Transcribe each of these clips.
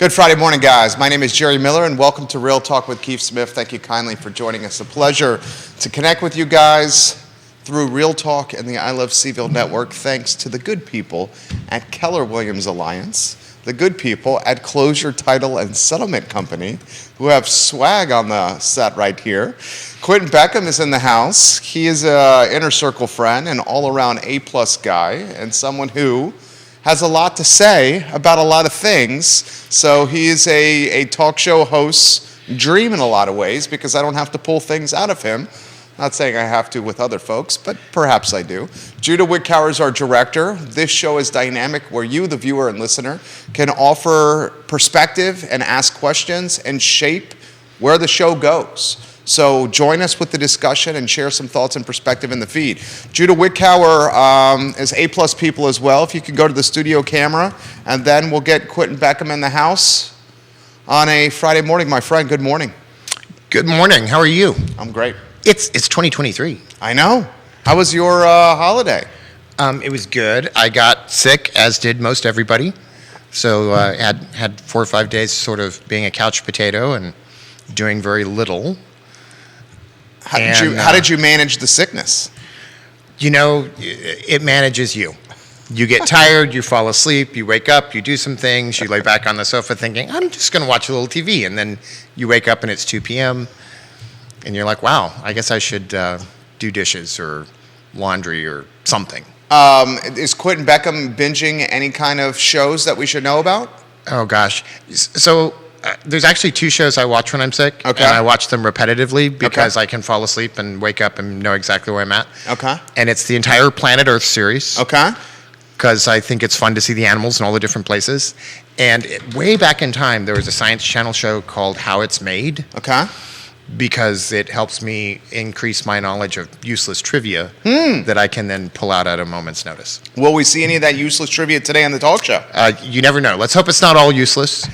Good Friday morning, guys. My name is Jerry Miller, and welcome to Real Talk with Keith Smith. Thank you kindly for joining us. A pleasure to connect with you guys through Real Talk and the I Love CVille Network, thanks to the good people at Keller Williams Alliance, the good people at Closure Title and Settlement Company, who have swag on the set right here. Quinton Beckham is in the house. He is an inner circle friend, an all-around A-plus guy, and someone who has a lot to say about a lot of things. So he is a talk show host's dream in a lot of ways, because I don't have to pull things out of him. Not saying I have to with other folks, but perhaps I do. Judah Wickower is our director. This show is dynamic, where you, the viewer and listener, can offer perspective and ask questions and shape where the show goes. So join us with the discussion and share some thoughts and perspective in the feed. Judah Wickower is A-plus people as well. If you could go to the studio camera, and then we'll get Quinton Beckham in the house on a Friday morning. My friend, good morning. Good morning. How are you? I'm great. It's 2023. I know. How was your holiday? It was good. I got sick, as did most everybody. So had 4 or 5 days sort of being a couch potato and doing very little. How did you manage the sickness? You know, it manages you. You get tired, you fall asleep, you wake up, you do some things, you lay back on the sofa thinking, I'm just going to watch a little TV. And then you wake up and it's 2 p.m. and you're like, wow, I guess I should do dishes or laundry or something. Is Quinton Beckham binging any kind of shows that we should know about? Oh, gosh. So there's actually 2 shows I watch when I'm sick. Okay. And I watch them repetitively because I can fall asleep and wake up and know exactly where I'm at. Okay. And it's the entire Planet Earth series. Okay. Because I think it's fun to see the animals in all the different places. And way back in time, there was a Science Channel show called How It's Made. Okay. Because it helps me increase my knowledge of useless trivia that I can then pull out at a moment's notice. Will we see any of that useless trivia today on the talk show? You never know. Let's hope it's not all useless.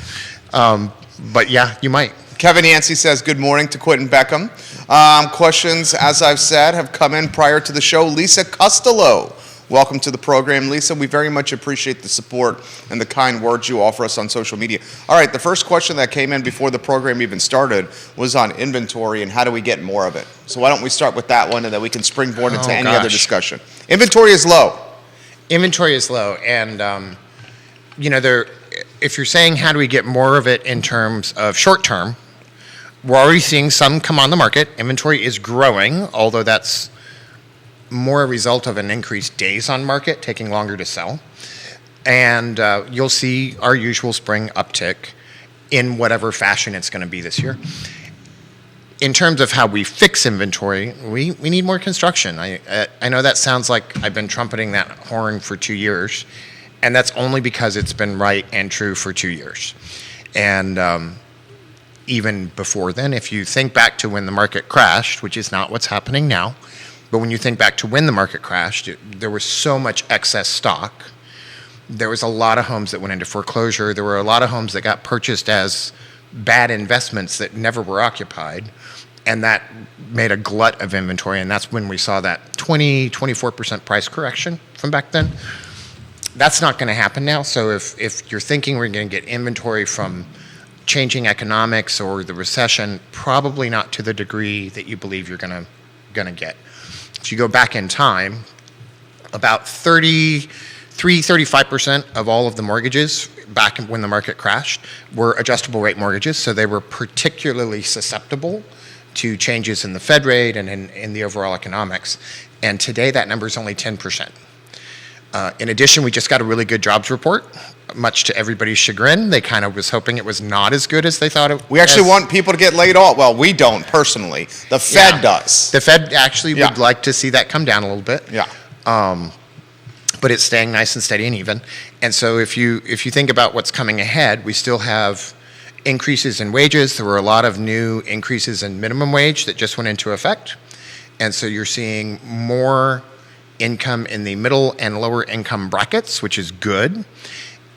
But yeah, you might. Kevin Yancey says good morning to Quinton Beckham. Questions, as I've said, have come in prior to the show. Lisa Costello, welcome to the program. Lisa, we very much appreciate the support and the kind words you offer us on social media. All right, the first question that came in before the program even started was on inventory and how do we get more of it. So why don't we start with that one, and then we can springboard into any other discussion. Inventory is low. Inventory is low, and if you're saying how do we get more of it in terms of short term, we're already seeing some come on the market. Inventory is growing, although that's more a result of an increased days on market, taking longer to sell. And you'll see our usual spring uptick in whatever fashion it's going to be this year. In terms of how we fix inventory, we need more construction. I know that sounds like I've been trumpeting that horn for 2 years, and that's only because it's been right and true for 2 years. And even before then, if you think back to when the market crashed, which is not what's happening now, but when you think back to when the market crashed, there was so much excess stock. There was a lot of homes that went into foreclosure. There were a lot of homes that got purchased as bad investments that never were occupied. And that made a glut of inventory. And that's when we saw that 24% price correction from back then. That's not going to happen now. So if you're thinking we're going to get inventory from changing economics or the recession, probably not to the degree that you believe you're going to get. If you go back in time, about 35% of all of the mortgages back when the market crashed were adjustable rate mortgages, so they were particularly susceptible to changes in the Fed rate and in the overall economics. And today that number is only 10%. In addition, we just got a really good jobs report, much to everybody's chagrin. They kind of was hoping it was not as good as they thought it was. We actually want people to get laid off. Well, we don't personally. The Fed does. The Fed actually would like to see that come down a little bit. Yeah. But it's staying nice and steady and even. And so if you think about what's coming ahead, we still have increases in wages. There were a lot of new increases in minimum wage that just went into effect. And so you're seeing more income in the middle and lower income brackets, which is good.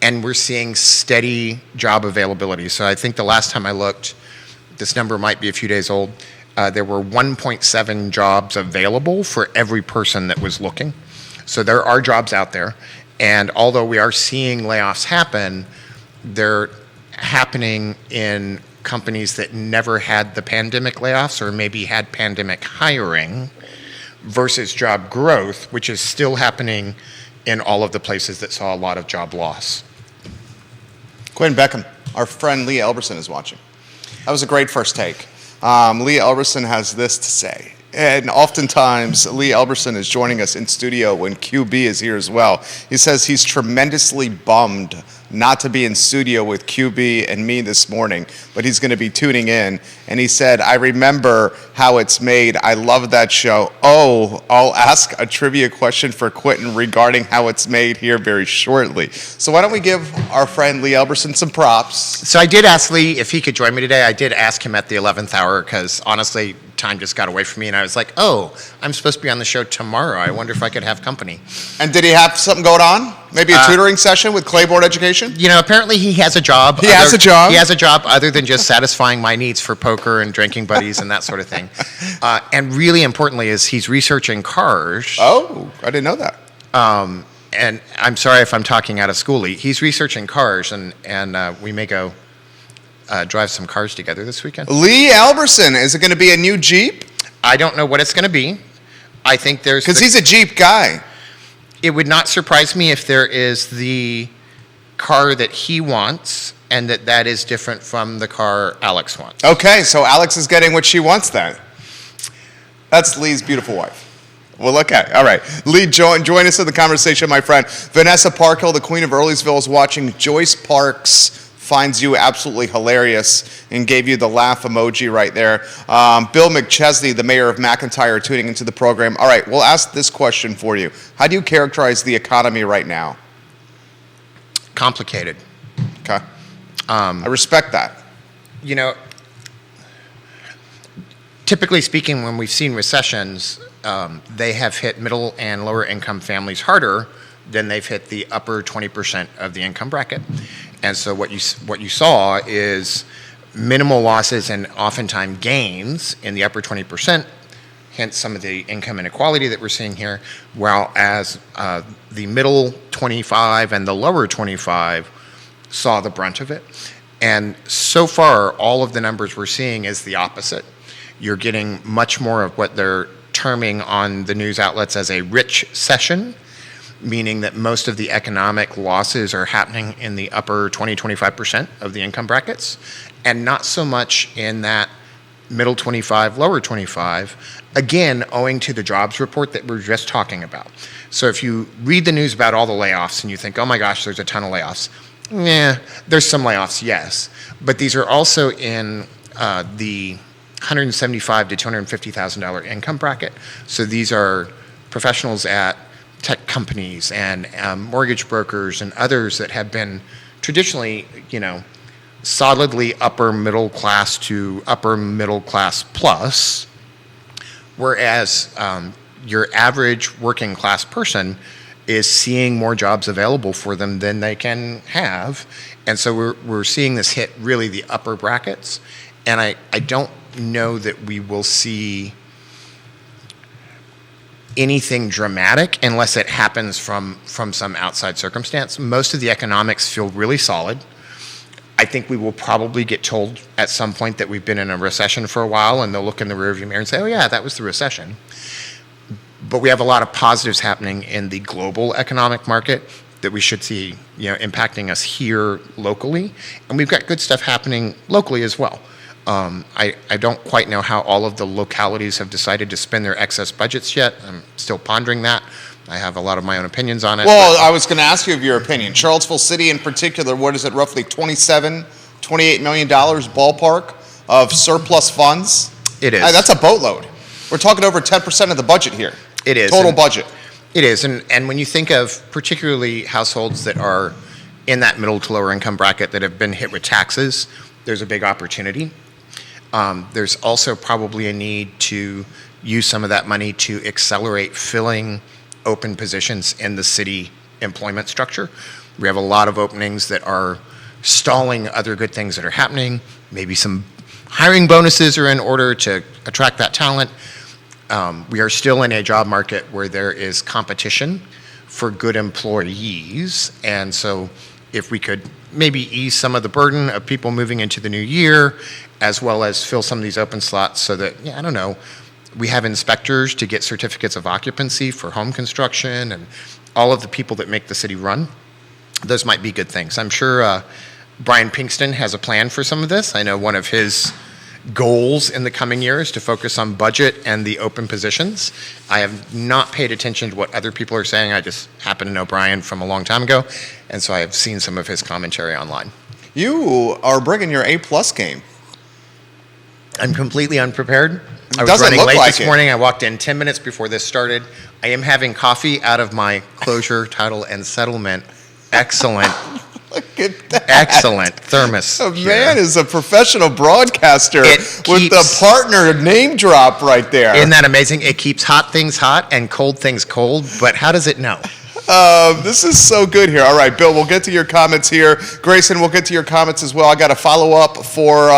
And we're seeing steady job availability. So I think the last time I looked, this number might be a few days old, there were 1.7 jobs available for every person that was looking. So there are jobs out there. And although we are seeing layoffs happen, they're happening in companies that never had the pandemic layoffs or maybe had pandemic hiring versus job growth, which is still happening in all of the places that saw a lot of job loss. Quinton Beckham, our friend Lee Elberson is watching. That was a great first take. Lee Elberson has this to say. And oftentimes, Lee Elberson is joining us in studio when QB is here as well. He says he's tremendously bummed not to be in studio with QB and me this morning, but he's going to be tuning in. And he said, I remember how it's made. I love that show. Oh, I'll ask a trivia question for Quinton regarding how it's made here very shortly. So why don't we give our friend Lee Elberson some props? So I did ask Lee if he could join me today. I did ask him at the 11th hour because honestly, time just got away from me, and I was like, oh, I'm supposed to be on the show tomorrow. I wonder if I could have company. And did he have something going on? Maybe a tutoring session with Claiborne Education? You know, apparently he has a job. He has a job? He has a job other than just satisfying my needs for poker and drinking buddies and that sort of thing. And really importantly is he's researching cars. Oh, I didn't know that. And I'm sorry if I'm talking out of school, Lee. He's researching cars, and we may go drive some cars together this weekend. Lee Elberson, is it going to be a new Jeep? I don't know what it's going to be. I think there's... Because he's a Jeep guy. It would not surprise me if there is the car that he wants and that is different from the car Alex wants. Okay, so Alex is getting what she wants then. That's Lee's beautiful wife. Well, okay, all right. Lee, join us in the conversation, my friend. Vanessa Parkhill, the Queen of Earlysville, is watching. Joyce Parks finds you absolutely hilarious and gave you the laugh emoji right there. Bill McChesney, the mayor of McIntyre, tuning into the program. All right, we'll ask this question for you. How do you characterize the economy right now? Complicated. Okay. I respect that. You know, typically speaking, when we've seen recessions, they have hit middle and lower income families harder than they've hit the upper 20% of the income bracket. And so what you saw is minimal losses and oftentimes gains in the upper 20%, hence some of the income inequality that we're seeing here, while as the middle 25 and the lower 25 saw the brunt of it. And so far, all of the numbers we're seeing is the opposite. You're getting much more of what they're terming on the news outlets as a rich session, meaning that most of the economic losses are happening in the upper 20-25% of the income brackets, and not so much in that middle 25, lower 25, again, owing to the jobs report that we're just talking about. So if you read the news about all the layoffs and you think, oh my gosh, there's a ton of layoffs, there's some layoffs, yes, but these are also in the $175,000 to $250,000 income bracket. So these are professionals at tech companies and mortgage brokers and others that have been traditionally, solidly upper middle class to upper middle class plus, whereas your average working class person is seeing more jobs available for them than they can have. And so we're seeing this hit really the upper brackets. And I don't know that we will see anything dramatic unless it happens from some outside circumstance. Most of the economics feel really solid. I think we will probably get told at some point that we've been in a recession for a while, and they'll look in the rearview mirror and say, oh yeah, that was the recession. But we have a lot of positives happening in the global economic market that we should see, impacting us here locally. And we've got good stuff happening locally as well. I don't quite know how all of the localities have decided to spend their excess budgets yet. I'm still pondering that. I have a lot of my own opinions on it. Well, I was going to ask you of your opinion. Charlottesville City in particular, what is it, roughly $28 million ballpark of surplus funds? It is. That's a boatload. We're talking over 10% of the budget here. It is. Total budget. It is. And when you think of particularly households that are in that middle to lower income bracket that have been hit with taxes, there's a big opportunity. There's also probably a need to use some of that money to accelerate filling open positions in the city employment structure. We have a lot of openings that are stalling other good things that are happening. Maybe some hiring bonuses are in order to attract that talent. We are still in a job market where there is competition for good employees, and so if we could maybe ease some of the burden of people moving into the new year, as well as fill some of these open slots so that, I don't know, we have inspectors to get certificates of occupancy for home construction and all of the people that make the city run. Those might be good things. I'm sure Brian Pinkston has a plan for some of this. I know one of his goals in the coming year is to focus on budget and the open positions. I have not paid attention to what other people are saying. I just happen to know Brian from a long time ago, and so I have seen some of his commentary online. You are bringing your A-plus game. I'm completely unprepared. I was Doesn't running look late like this it. morning. I walked in 10 minutes before this started. I am having coffee out of my closure, title, and settlement. Excellent. Look at that. Excellent thermos. The here. man is a professional broadcaster It with the keeps- partner name drop right there. Isn't that amazing? It keeps hot things hot and cold things cold, but how does it know? This is so good here. All right, Bill, we'll get to your comments here. Grayson, we'll get to your comments as well. I got a follow-up for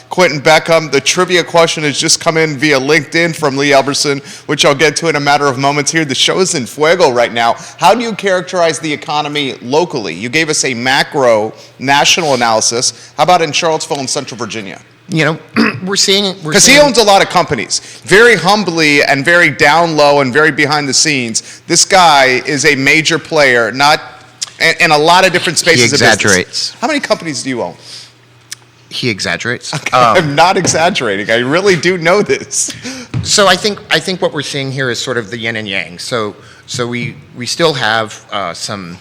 Quinton Beckham. The trivia question has just come in via LinkedIn from Lee Elberson, which I'll get to in a matter of moments here. The show is in fuego right now. How do you characterize the economy locally? You gave us a macro national analysis. How about in Charlottesville and Central Virginia? We're seeing... Because he owns a lot of companies. Very humbly and very down low and very behind the scenes, this guy is a major player, in a lot of different spaces He of business. exaggerates. How many companies do you own? He exaggerates. I'm not exaggerating. I really do know this. So I think what we're seeing here is sort of the yin and yang. So we still have some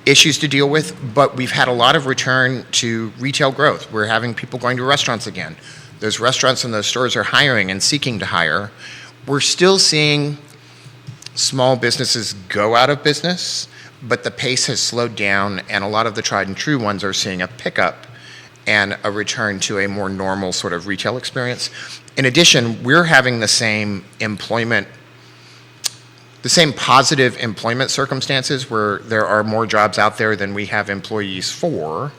issues to deal with, but we've had a lot of return to retail growth. We're having people going to restaurants again. Those restaurants and those stores are hiring and seeking to hire. We're still seeing small businesses go out of business, but the pace has slowed down, and a lot of the tried and true ones are seeing a pickup and a return to a more normal sort of retail experience. In addition, we're having the same positive employment circumstances where there are more jobs out there than we have employees for,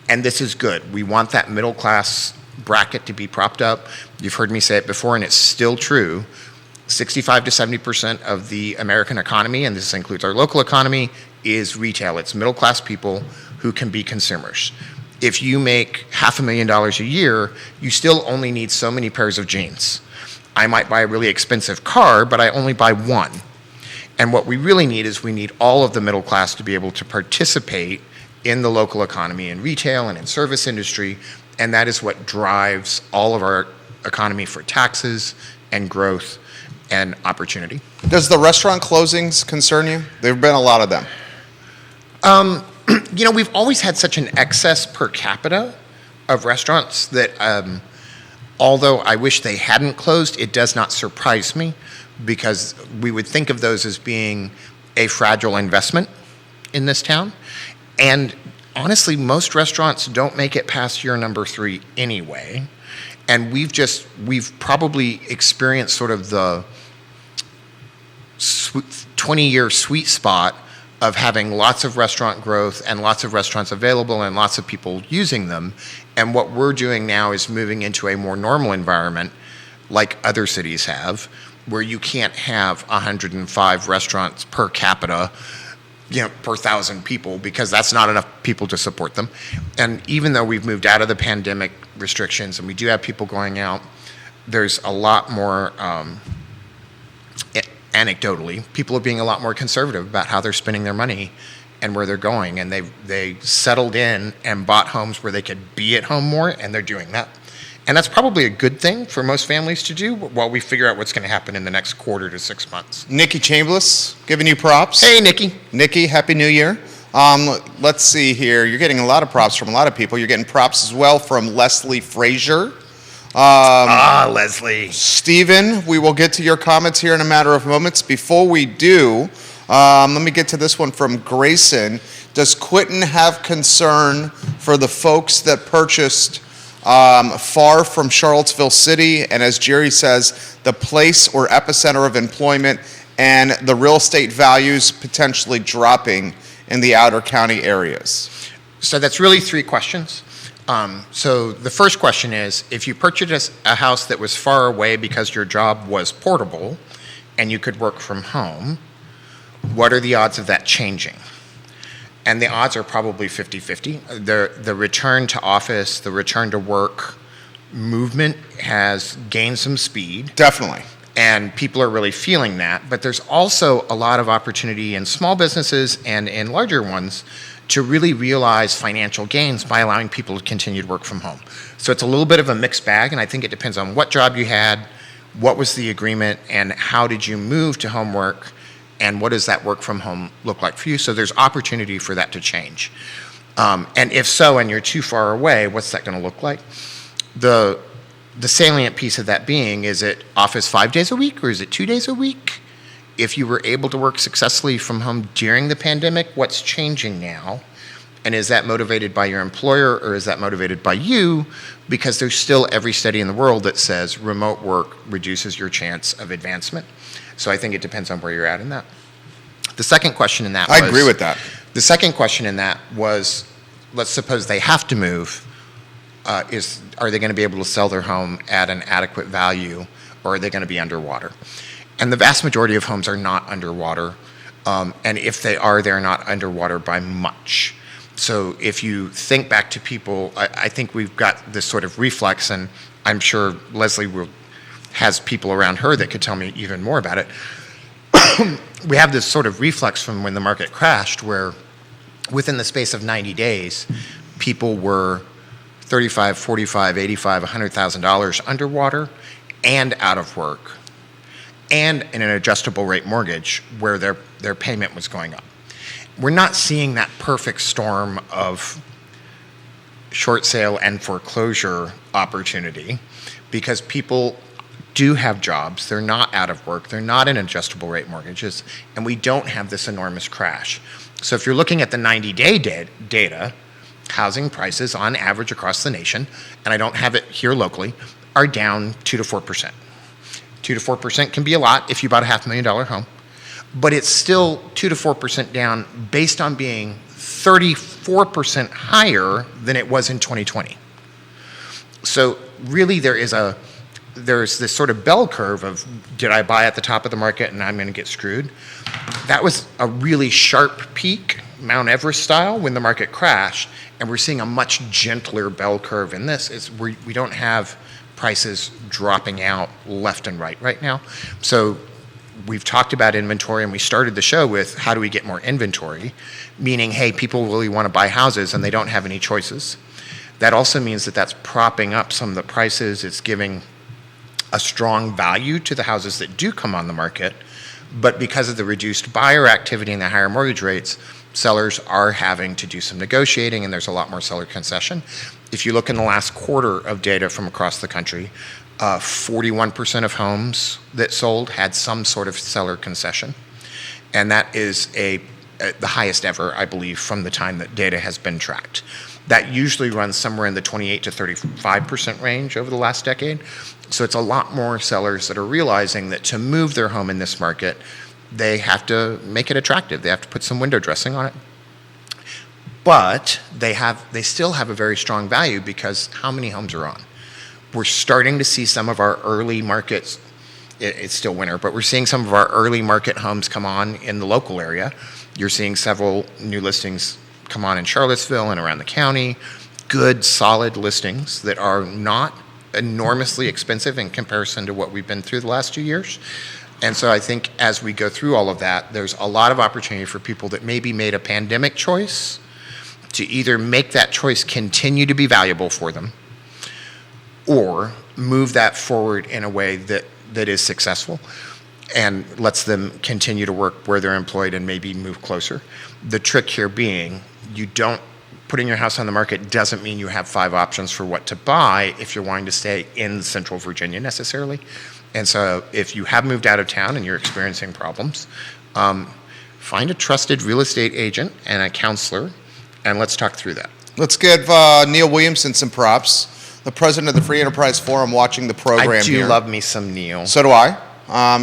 and this is good. We want that middle class bracket to be propped up. You've heard me say it before, and it's still true. 65 to 70% of the American economy, and this includes our local economy, is retail. It's middle class people who can be consumers. If you make $500,000 a year, you still only need so many pairs of jeans. I might buy a really expensive car, but I only buy one. And what we really need is we need all of the middle class to be able to participate in the local economy, in retail and in service industry, and that is what drives all of our economy for taxes and growth and opportunity. Does the restaurant closings concern you? There have been a lot of them. We've always had such an excess per capita of restaurants that although I wish they hadn't closed, it does not surprise me, because we would think of those as being a fragile investment in this town. And honestly, most restaurants don't make it past year number 3 anyway. And we've probably experienced sort of the 20-year sweet spot of having lots of restaurant growth and lots of restaurants available and lots of people using them. And what we're doing now is moving into a more normal environment like other cities have, where you can't have 105 restaurants per capita, per 1,000 people, because that's not enough people to support them. And even though we've moved out of the pandemic restrictions and we do have people going out, there's a lot more, anecdotally, people are being a lot more conservative about how they're spending their money and where they're going. And they settled in and bought homes where they could be at home more, and they're doing that. And that's probably a good thing for most families to do while we figure out what's going to happen in the next quarter to 6 months. Nikki Chambliss, giving you props. Hey, Nikki. Nikki, Happy New Year. Let's see here. You're getting a lot of props from a lot of people. You're getting props as well from Leslie Frazier. Leslie. Stephen, we will get to your comments here in a matter of moments. Before we do, let me get to this one from Grayson. Does Quinton have concern for the folks that purchased far from Charlottesville City, and as Jerry says, the place or epicenter of employment, and the real estate values potentially dropping in the outer county areas? So that's really 3 questions. So the first question is, if you purchased a house that was far away because your job was portable and you could work from home, what are the odds of that changing? And the odds are probably 50-50. The return to office, the return to work movement has gained some speed. Definitely. And people are really feeling that. But there's also a lot of opportunity in small businesses and in larger ones to really realize financial gains by allowing people to continue to work from home. So it's a little bit of a mixed bag, and I think it depends on what job you had, what was the agreement, and how did you move to home work, and what does that work from home look like for you? So there's opportunity for that to change. And if so, and you're too far away, what's that going to look like? The salient piece of that being, is it office 5 days a week, or is it 2 days a week? If you were able to work successfully from home during the pandemic, what's changing now? And is that motivated by your employer, or is that motivated by you? Because there's still every study in the world that says remote work reduces your chance of advancement. So I think it depends on where you're at in that. The second question in that was... I agree with that. The second question in that was, let's suppose they have to move. Are they going to be able to sell their home at an adequate value, or are they going to be underwater? And the vast majority of homes are not underwater. And if they are, they're not underwater by much. So if you think back to people, I think we've got this sort of reflex, and I'm sure Leslie has people around her that could tell me even more about it. We have this sort of reflex from when the market crashed, where within the space of 90 days, people were $35, $45, $85, $100,000 underwater and out of work, and in an adjustable rate mortgage where their payment was going up. We're not seeing that perfect storm of short sale and foreclosure opportunity, because people do have jobs, they're not out of work, they're not in adjustable rate mortgages, and we don't have this enormous crash. So if you're looking at the 90-day data, housing prices on average across the nation, and I don't have it here locally, are down 2 to 4%. 2 to 4% can be a lot if you bought a $500,000 home, but it's still 2 to 4% down based on being 34% higher than it was in 2020. So really there's this sort of bell curve of, did I buy at the top of the market and I'm going to get screwed? That was a really sharp peak, Mount Everest style, when the market crashed, and we're seeing a much gentler bell curve in this. We don't have prices dropping out left and right now. So we've talked about inventory, and we started the show with, how do we get more inventory? Meaning, hey, people really want to buy houses and they don't have any choices. That also means that that's propping up some of the prices. It's giving a strong value to the houses that do come on the market. But because of the reduced buyer activity and the higher mortgage rates, sellers are having to do some negotiating, and there's a lot more seller concession. If you look in the last quarter of data from across the country, 41% of homes that sold had some sort of seller concession. And that is the highest ever, I believe, from the time that data has been tracked. That usually runs somewhere in the 28 to 35% range over the last decade. So it's a lot more sellers that are realizing that to move their home in this market, they have to make it attractive. They have to put some window dressing on it. But they still have a very strong value, because how many homes are on? We're starting to see some of our early markets, it's still winter, but we're seeing some of our early market homes come on in the local area. You're seeing several new listings come on in Charlottesville and around the county. Good, solid listings that are not enormously expensive in comparison to what we've been through the last 2 years. And so I think as we go through all of that, there's a lot of opportunity for people that maybe made a pandemic choice to either make that choice continue to be valuable for them, or move that forward in a way that is successful and lets them continue to work where they're employed and maybe move closer. The trick here being, putting your house on the market doesn't mean you have 5 options for what to buy if you're wanting to stay in Central Virginia necessarily. And so if you have moved out of town and you're experiencing problems, find a trusted real estate agent and a counselor, and let's talk through that. Let's give Neil Williamson some props. The president of the Free Enterprise Forum, watching the program here. I do love me some Neil. So do I.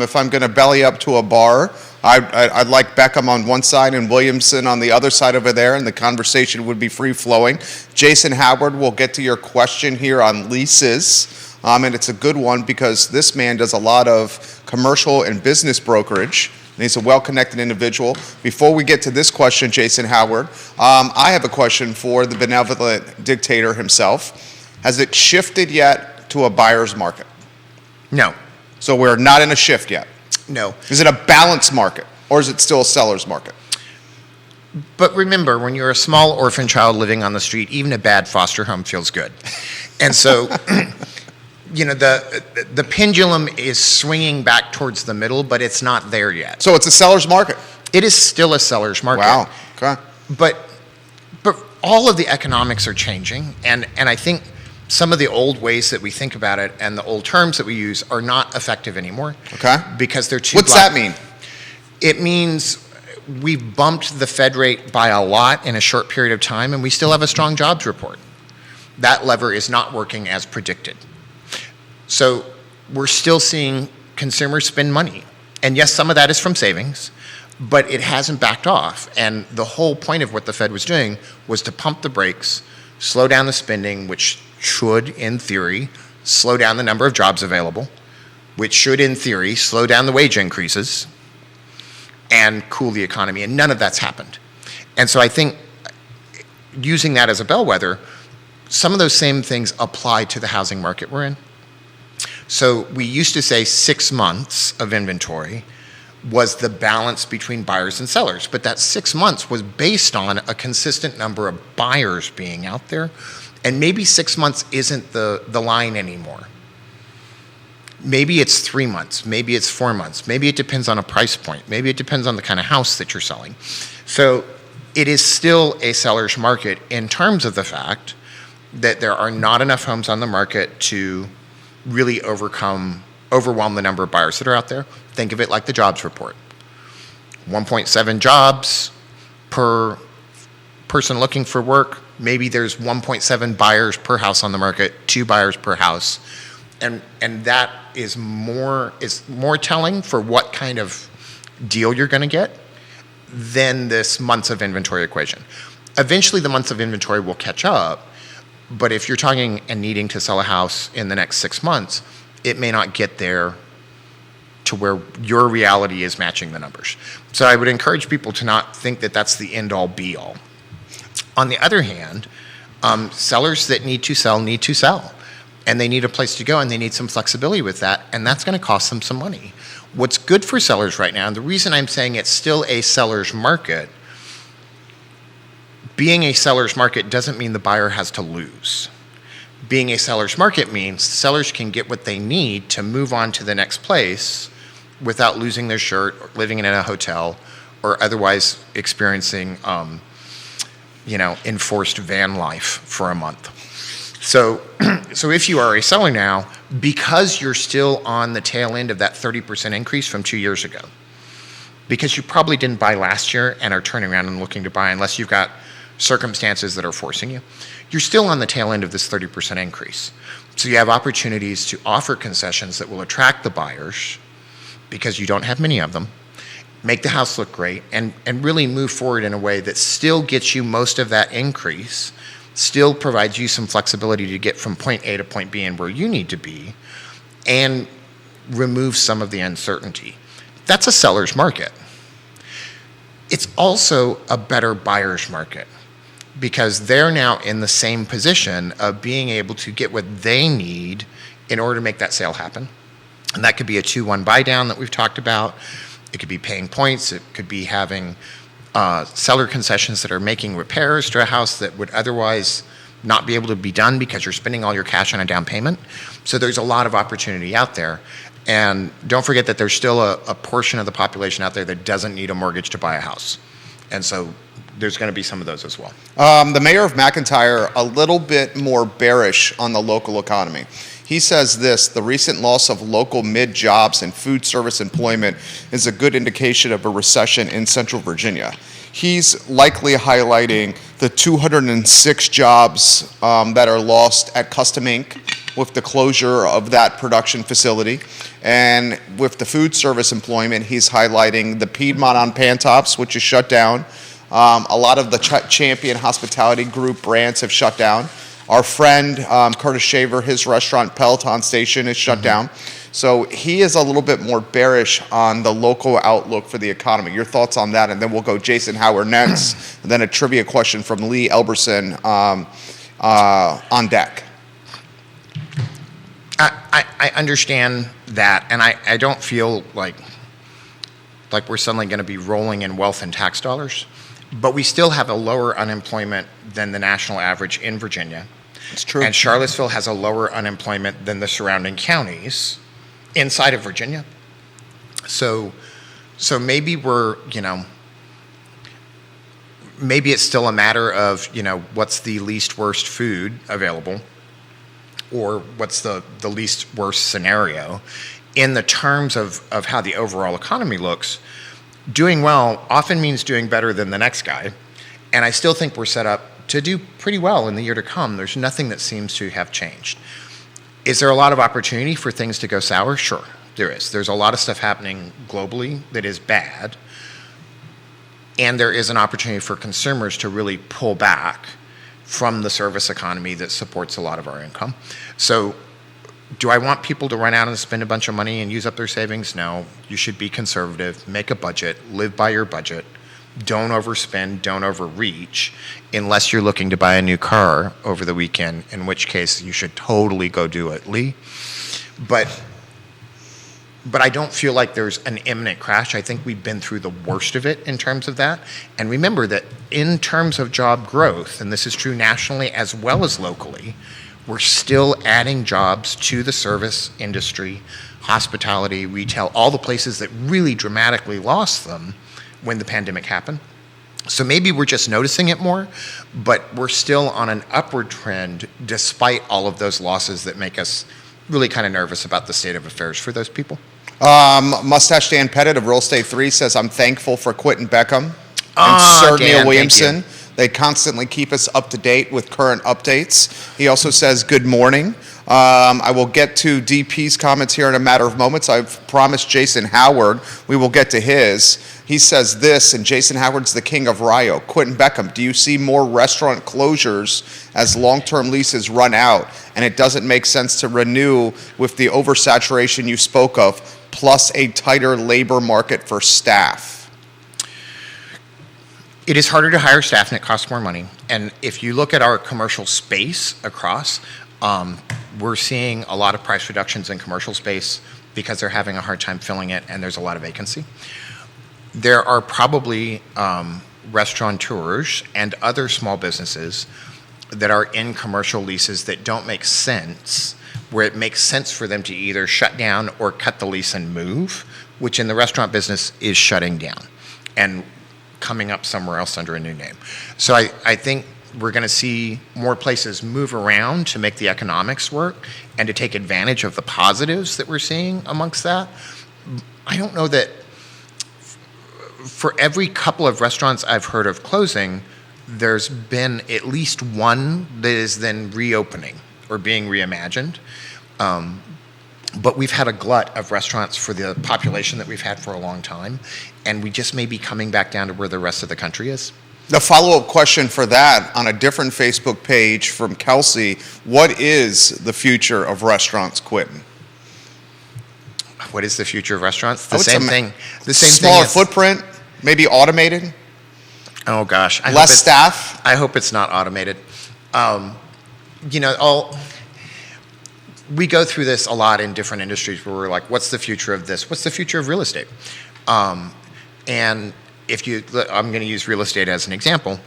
If I'm going to belly up to a bar, I'd like Beckham on one side and Williamson on the other side over there, and the conversation would be free-flowing. Jason Howard, we'll get to your question here on leases, and it's a good one because this man does a lot of commercial and business brokerage and he's a well-connected individual. Before we get to this question, Jason Howard, I have a question for the benevolent dictator himself. Has it shifted yet to a buyer's market? No. So we're not in a shift yet? No. Is it a balanced market, or is it still a seller's market? But remember, when you're a small orphan child living on the street, even a bad foster home feels good. And so, you know, the pendulum is swinging back towards the middle, but it's not there yet. So it's a seller's market? It is still a seller's market. Wow, okay. But all of the economics are changing, and I think some of the old ways that we think about it and the old terms that we use are not effective anymore. Okay. Because they're too What's that mean? It means we've bumped the Fed rate by a lot in a short period of time, and we still have a strong jobs report. That lever is not working as predicted. So we're still seeing consumers spend money. And yes, some of that is from savings, but it hasn't backed off. And the whole point of what the Fed was doing was to pump the brakes, slow down the spending, which should, in theory, slow down the number of jobs available, which should, in theory, slow down the wage increases and cool the economy. And none of that's happened. And so I think using that as a bellwether, some of those same things apply to the housing market we're in. So we used to say 6 months of inventory was the balance between buyers and sellers, but that 6 months was based on a consistent number of buyers being out there, and maybe 6 months isn't the line anymore. Maybe it's 3 months, maybe it's 4 months, maybe it depends on a price point, maybe it depends on the kind of house that you're selling. So it is still a seller's market in terms of the fact that there are not enough homes on the market to really overwhelm the number of buyers that are out there. Think of it like the jobs report. 1.7 jobs per person looking for work. Maybe there's 1.7 buyers per house on the market, 2 buyers per house. And that is more telling for what kind of deal you're going to get than this months of inventory equation. Eventually the months of inventory will catch up, but if you're talking and needing to sell a house in the next 6 months, it may not get there to where your reality is matching the numbers. So I would encourage people to not think that that's the end all be all. On the other hand, sellers that need to sell, and they need a place to go, and they need some flexibility with that, and that's going to cost them some money. What's good for sellers right now, and the reason I'm saying it's still a seller's market, being a seller's market doesn't mean the buyer has to lose. Being a seller's market means sellers can get what they need to move on to the next place without losing their shirt, or living in a hotel, or otherwise experiencing, enforced van life for a month. So if you are a seller now, because you're still on the tail end of that 30% increase from 2 years ago, because you probably didn't buy last year and are turning around and looking to buy unless you've got circumstances that are forcing you, you're still on the tail end of this 30% increase. So you have opportunities to offer concessions that will attract the buyers because you don't have many of them, make the house look great, and really move forward in a way that still gets you most of that increase, still provides you some flexibility to get from point A to point B and where you need to be, and remove some of the uncertainty. That's a seller's market. It's also a better buyer's market because they're now in the same position of being able to get what they need in order to make that sale happen. And that could be a 2-1 buy down that we've talked about. It could be paying points. It could be having seller concessions that are making repairs to a house that would otherwise not be able to be done because you're spending all your cash on a down payment. So there's a lot of opportunity out there. And don't forget that there's still a portion of the population out there that doesn't need a mortgage to buy a house. And so there's going to be some of those as well. The mayor of McIntyre, a little bit more bearish on the local economy. He says this: the recent loss of local mid-jobs and food service employment is a good indication of a recession in Central Virginia. He's likely highlighting the 206 jobs that are lost at Custom Inc. with the closure of that production facility. And with the food service employment, he's highlighting the Piedmont on Pantops, which is shut down. A lot of the Champion Hospitality Group brands have shut down. Our friend Curtis Shaver, his restaurant Peloton Station is shut down. So he is a little bit more bearish on the local outlook for the economy. Your thoughts on that? And then we'll go Jason Howard next, and then a trivia question from Lee Elberson on deck. I understand that, and I don't feel like we're suddenly going to be rolling in wealth and tax dollars, but we still have a lower unemployment than the national average in Virginia. It's true. And Charlottesville has a lower unemployment than the surrounding counties inside of Virginia. So maybe maybe it's still a matter of, what's the least worst food available, or what's the least worst scenario. In the terms of how the overall economy looks, doing well often means doing better than the next guy. And I still think we're set up to do pretty well in the year to come. There's nothing that seems to have changed. Is there a lot of opportunity for things to go sour? Sure, there is. There's a lot of stuff happening globally that is bad. And there is an opportunity for consumers to really pull back from the service economy that supports a lot of our income. So do I want people to run out and spend a bunch of money and use up their savings? No. You should be conservative, make a budget, live by your budget. Don't overspend, don't overreach, unless you're looking to buy a new car over the weekend, in which case you should totally go do it, Lee. But I don't feel like there's an imminent crash. I think we've been through the worst of it in terms of that. And remember that in terms of job growth, and this is true nationally as well as locally, we're still adding jobs to the service industry, hospitality, retail, all the places that really dramatically lost them when the pandemic happened. So maybe we're just noticing it more, but we're still on an upward trend despite all of those losses that make us really kind of nervous about the state of affairs for those people. Mustache Dan Pettit of Real Estate 3 says, I'm thankful for Quinton Beckham and Sir Dan, Neil Williamson. They constantly keep us up to date with current updates. He also says, good morning. I will get to DP's comments here in a matter of moments. I've promised Jason Howard we will get to his. He says this, and Jason Howard's the king of Rio. Quinton Beckham, do you see more restaurant closures as long-term leases run out and it doesn't make sense to renew with the oversaturation you spoke of, plus a tighter labor market for staff? It is harder to hire staff and it costs more money. And if you look at our commercial space across, we're seeing a lot of price reductions in commercial space because they're having a hard time filling it and there's a lot of vacancy. There are probably restaurateurs and other small businesses that are in commercial leases that don't make sense, where it makes sense for them to either shut down or cut the lease and move, which in the restaurant business is shutting down and coming up somewhere else under a new name. So I think we're going to see more places move around to make the economics work and to take advantage of the positives that we're seeing amongst that. I don't know that for every couple of restaurants I've heard of closing, there's been at least one that is then reopening or being reimagined. But we've had a glut of restaurants for the population that we've had for a long time, and we just may be coming back down to where the rest of the country is. The follow-up question for that on a different Facebook page from Kelsey, what is the future of restaurants, Quinton? What is the future of restaurants? The same thing. Smaller footprint, maybe automated? Oh gosh. Less staff? I hope it's not automated. We go through this a lot in different industries where we're like, what's the future of this? What's the future of real estate? And I'm going to use real estate as an example,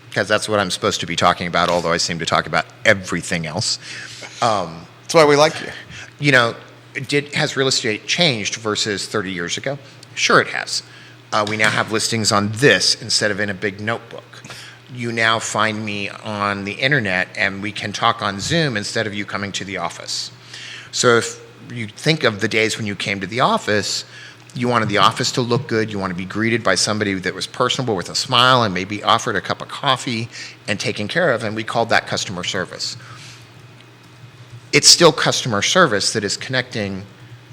because that's what I'm supposed to be talking about, although I seem to talk about everything else. That's why we like you. Has real estate changed versus 30 years ago? Sure it has. We now have listings on this instead of in a big notebook. You now find me on the internet and we can talk on Zoom instead of you coming to the office. So if you think of the days when you came to the office, you wanted the office to look good, you want to be greeted by somebody that was personable with a smile and maybe offered a cup of coffee and taken care of, and we called that customer service. It's still customer service that is connecting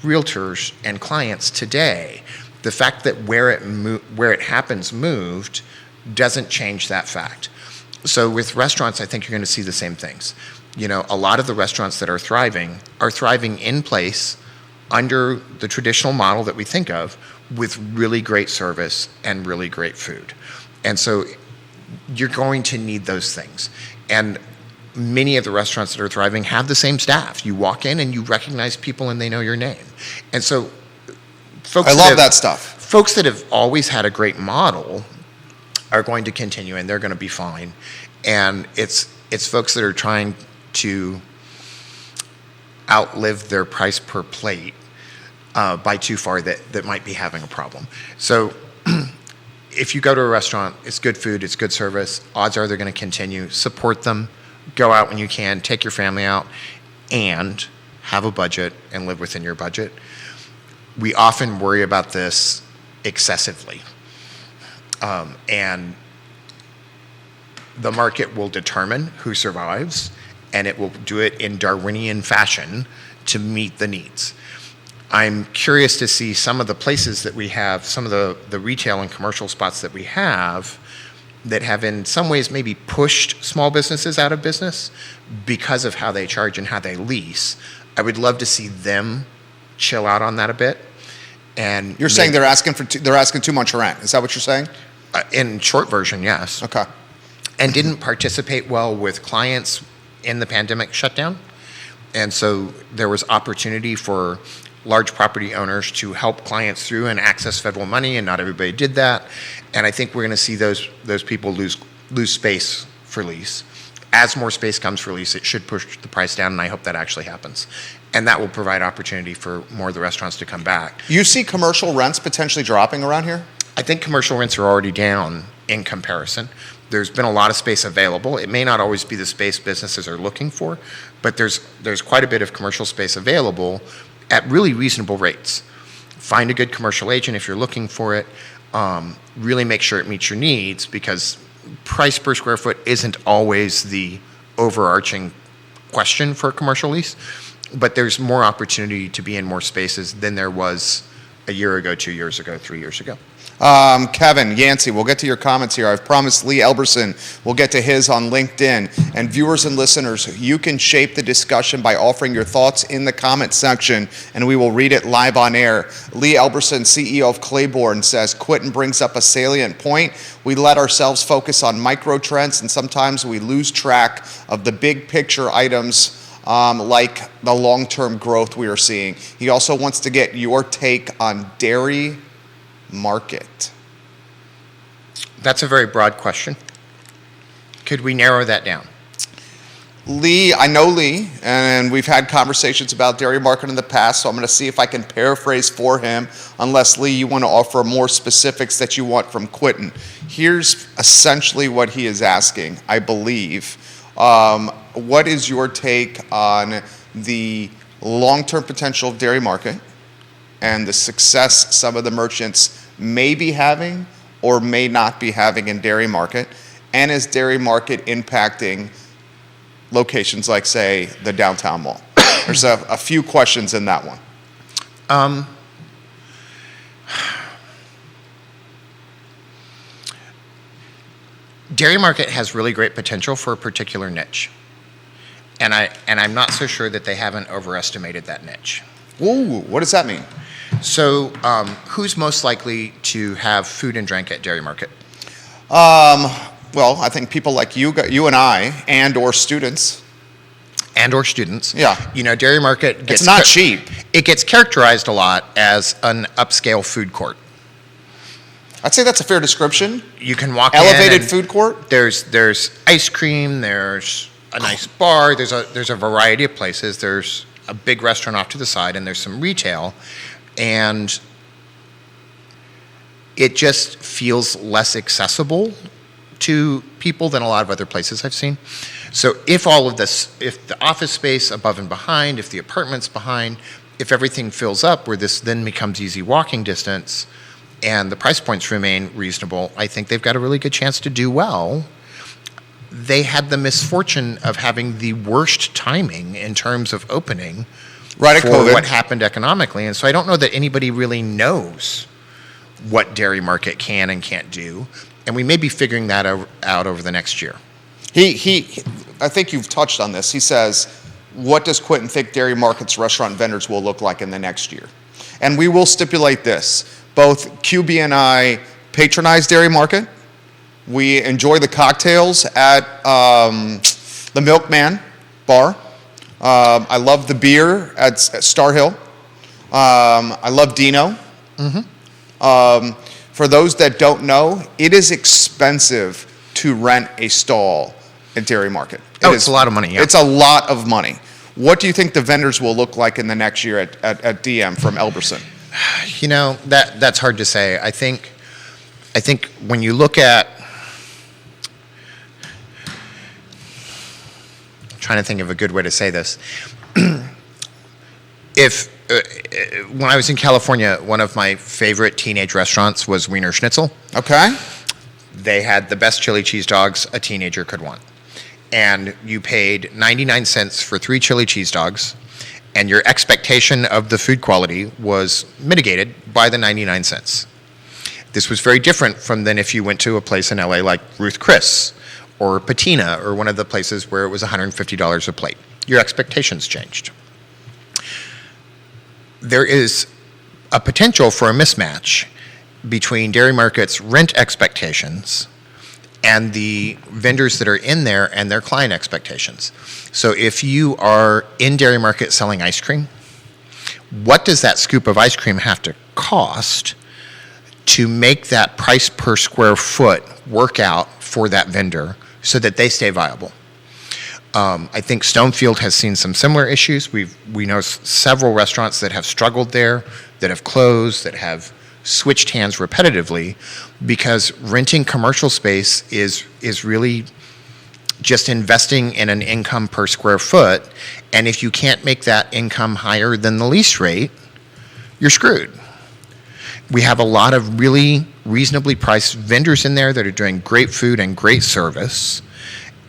realtors and clients today. The fact that where it happens moved doesn't change that fact. So with restaurants, I think you're going to see the same things. A lot of the restaurants that are thriving in place under the traditional model that we think of, with really great service and really great food. And so you're going to need those things. And many of the restaurants that are thriving have the same staff. You walk in and you recognize people and they know your name. And so I love that stuff. Folks that have always had a great model are going to continue, and they're going to be fine. And it's folks that are trying to outlive their price per plate by too far that might be having a problem. So if you go to a restaurant, it's good food, it's good service, odds are they're going to continue. Support them, go out when you can, take your family out, and have a budget and live within your budget. We often worry about this excessively. And the market will determine who survives, and it will do it in Darwinian fashion to meet the needs. I'm curious to see some of the places that we have, some of the retail and commercial spots that we have that have in some ways maybe pushed small businesses out of business because of how they charge and how they lease. I would love to see them chill out on that a bit. And you're saying they're asking too much rent. Is that what you're saying? In short version, yes. Okay. And didn't participate well with clients in the pandemic shutdown. And so there was opportunity for large property owners to help clients through and access federal money, and not everybody did that. And I think we're going to see those people lose space for lease. As more space comes for lease, it should push the price down, and I hope that actually happens. And that will provide opportunity for more of the restaurants to come back. You see commercial rents potentially dropping around here? I think commercial rents are already down in comparison. There's been a lot of space available. It may not always be the space businesses are looking for, but there's quite a bit of commercial space available at really reasonable rates. Find a good commercial agent if you're looking for it. Really make sure it meets your needs, because price per square foot isn't always the overarching question for a commercial lease, but there's more opportunity to be in more spaces than there was a year ago, 2 years ago, 3 years ago. Kevin, Yancey, we'll get to your comments here. I've promised Lee Elberson we'll get to his on LinkedIn. And viewers and listeners, you can shape the discussion by offering your thoughts in the comment section, and we will read it live on air. Lee Elberson, CEO of Claiborne, says, Quinton brings up a salient point. We let ourselves focus on micro trends, and sometimes we lose track of the big picture items like the long-term growth we are seeing. He also wants to get your take on dairy market. That's a very broad question. Could we narrow that down? Lee, I know Lee, and we've had conversations about dairy market in the past, so I'm going to see if I can paraphrase for him, unless, Lee, you want to offer more specifics that you want from Quinton. Here's essentially what he is asking, I believe. What is your take on the long-term potential of dairy market and the success some of the merchants may be having or may not be having in dairy market? And is dairy market impacting locations like, say, the downtown mall? There's a few questions in that one. Dairy market has really great potential for a particular niche. And I'm not so sure that they haven't overestimated that niche. Ooh, what does that mean? So who's most likely to have food and drink at dairy market? Well, I think people like you and I, and or students. Yeah. You know, dairy market gets... It's not cheap. It gets characterized a lot as an upscale food court. I'd say that's a fair description. You can walk Elevated in and food court? There's ice cream, there's a nice bar, there's a variety of places. There's a big restaurant off to the side, and there's some retail. And it just feels less accessible to people than a lot of other places I've seen. So if all of this, if the office space above and behind, if the apartment's behind, if everything fills up where this then becomes easy walking distance and the price points remain reasonable, I think they've got a really good chance to do well. They had the misfortune of having the worst timing in terms of opening right at for COVID. What happened economically. And so I don't know that anybody really knows what dairy market can and can't do. And we may be figuring that out over the next year. I think you've touched on this. He says, what does Quinton think Dairy Market's restaurant vendors will look like in the next year? And we will stipulate this. Both QB and I patronize Dairy Market. We enjoy the cocktails at the Milkman Bar. I love the beer at Star Hill. I love Dino. For those that don't know, it is expensive to rent a stall at Dairy Market. It's a lot of money. Yeah. It's a lot of money. What do you think the vendors will look like in the next year at DM from Elberson? You know, that's hard to say. I think when you look at, I'm trying to think of a good way to say this. When I was in California, one of my favorite teenage restaurants was Wiener Schnitzel. Okay. They had the best chili cheese dogs a teenager could want. And you paid 99 cents for 3 chili cheese dogs, and your expectation of the food quality was mitigated by the 99 cents. This was very different from than if you went to a place in LA like Ruth Chris or Patina or one of the places where it was $150 a plate. Your expectations changed. There is a potential for a mismatch between Dairy Market's rent expectations and the vendors that are in there and their client expectations. So if you are in Dairy Market selling ice cream, what does that scoop of ice cream have to cost to make that price per square foot work out for that vendor so that they stay viable? I think Stonefield has seen some similar issues. We know several restaurants that have struggled there, that have closed, that have switched hands repetitively, because renting commercial space is really just investing in an income per square foot. And if you can't make that income higher than the lease rate, you're screwed. We have a lot of really reasonably priced vendors in there that are doing great food and great service.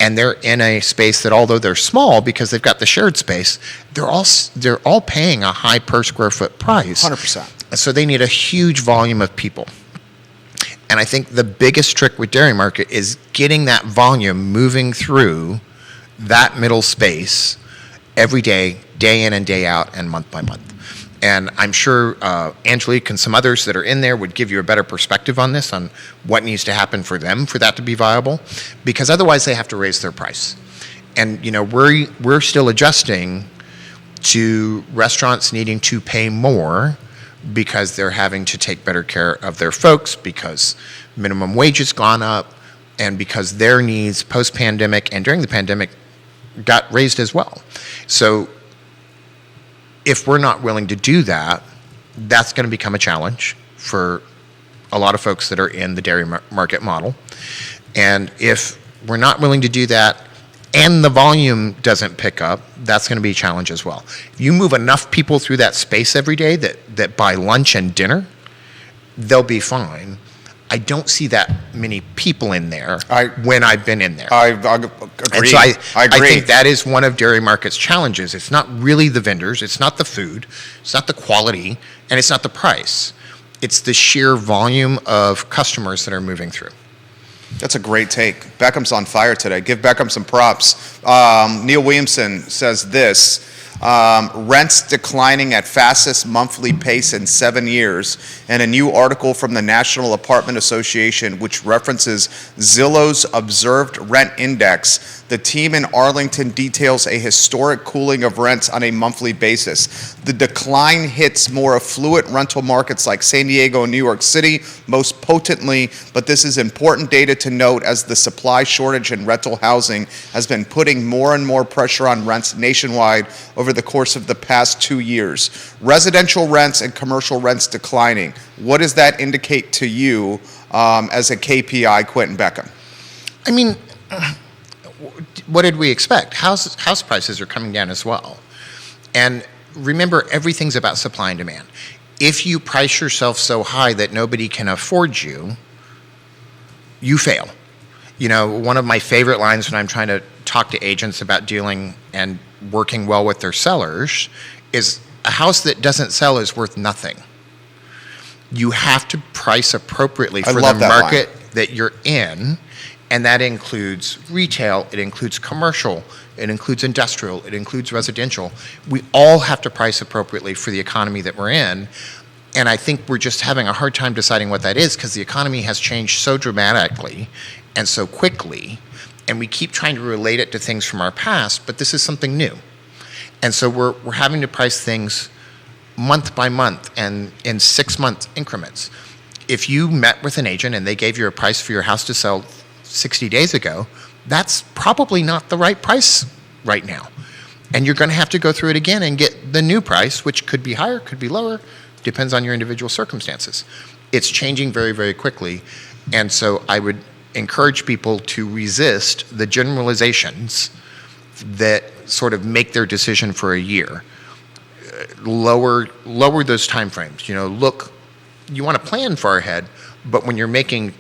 And they're in a space that, although they're small because they've got the shared space, they're all paying a high per square foot price. 100%. So they need a huge volume of people. And I think the biggest trick with Dairy Market is getting that volume moving through that middle space every day, day in and day out, and month by month. And I'm sure Angelique and some others that are in there would give you a better perspective on this, on what needs to happen for them for that to be viable, because otherwise they have to raise their price. And you know, we're still adjusting to restaurants needing to pay more because they're having to take better care of their folks, because minimum wage has gone up, and because their needs post-pandemic and during the pandemic got raised as well. So if we're not willing to do that, that's going to become a challenge for a lot of folks that are in the dairy market model. And if we're not willing to do that and the volume doesn't pick up, that's going to be a challenge as well. If you move enough people through that space every day that buy lunch and dinner, they'll be fine. I don't see that many people in there when I've been in there. I agree. And so I agree. I think that is one of Dairy Market's challenges. It's not really the vendors, it's not the food, it's not the quality, and it's not the price. It's the sheer volume of customers that are moving through. That's a great take. Beckham's on fire today. Give Beckham some props. Neil Williamson says this. Rents declining at fastest monthly pace in 7 years, and a new article from the National Apartment Association, which references Zillow's observed rent index. The team in Arlington details a historic cooling of rents on a monthly basis. The decline hits more affluent rental markets like San Diego and New York City most potently, but this is important data to note as the supply shortage in rental housing has been putting more and more pressure on rents nationwide over the course of the past 2 years. Residential rents and commercial rents declining. What does that indicate to you as a KPI, Quinton Beckham? I mean, what did we expect? House prices are coming down as well. And remember, everything's about supply and demand. If you price yourself so high that nobody can afford you, you fail. You know, one of my favorite lines when I'm trying to talk to agents about dealing and working well with their sellers is, a house that doesn't sell is worth nothing. You have to price appropriately for the market that you're in, and that includes retail, it includes commercial, it includes industrial, it includes residential. We all have to price appropriately for the economy that we're in. And I think we're just having a hard time deciding what that is because the economy has changed so dramatically and so quickly. And we keep trying to relate it to things from our past, but this is something new. And so we're having to price things month by month and in 6-month increments. If you met with an agent and they gave you a price for your house to sell 60 days ago, that's probably not the right price right now. And you're going to have to go through it again and get the new price, which could be higher, could be lower, depends on your individual circumstances. It's changing very, very quickly. And so I would encourage people to resist the generalizations that sort of make their decision for a year. Lower those time frames. Look, you want to plan far ahead, but when you're making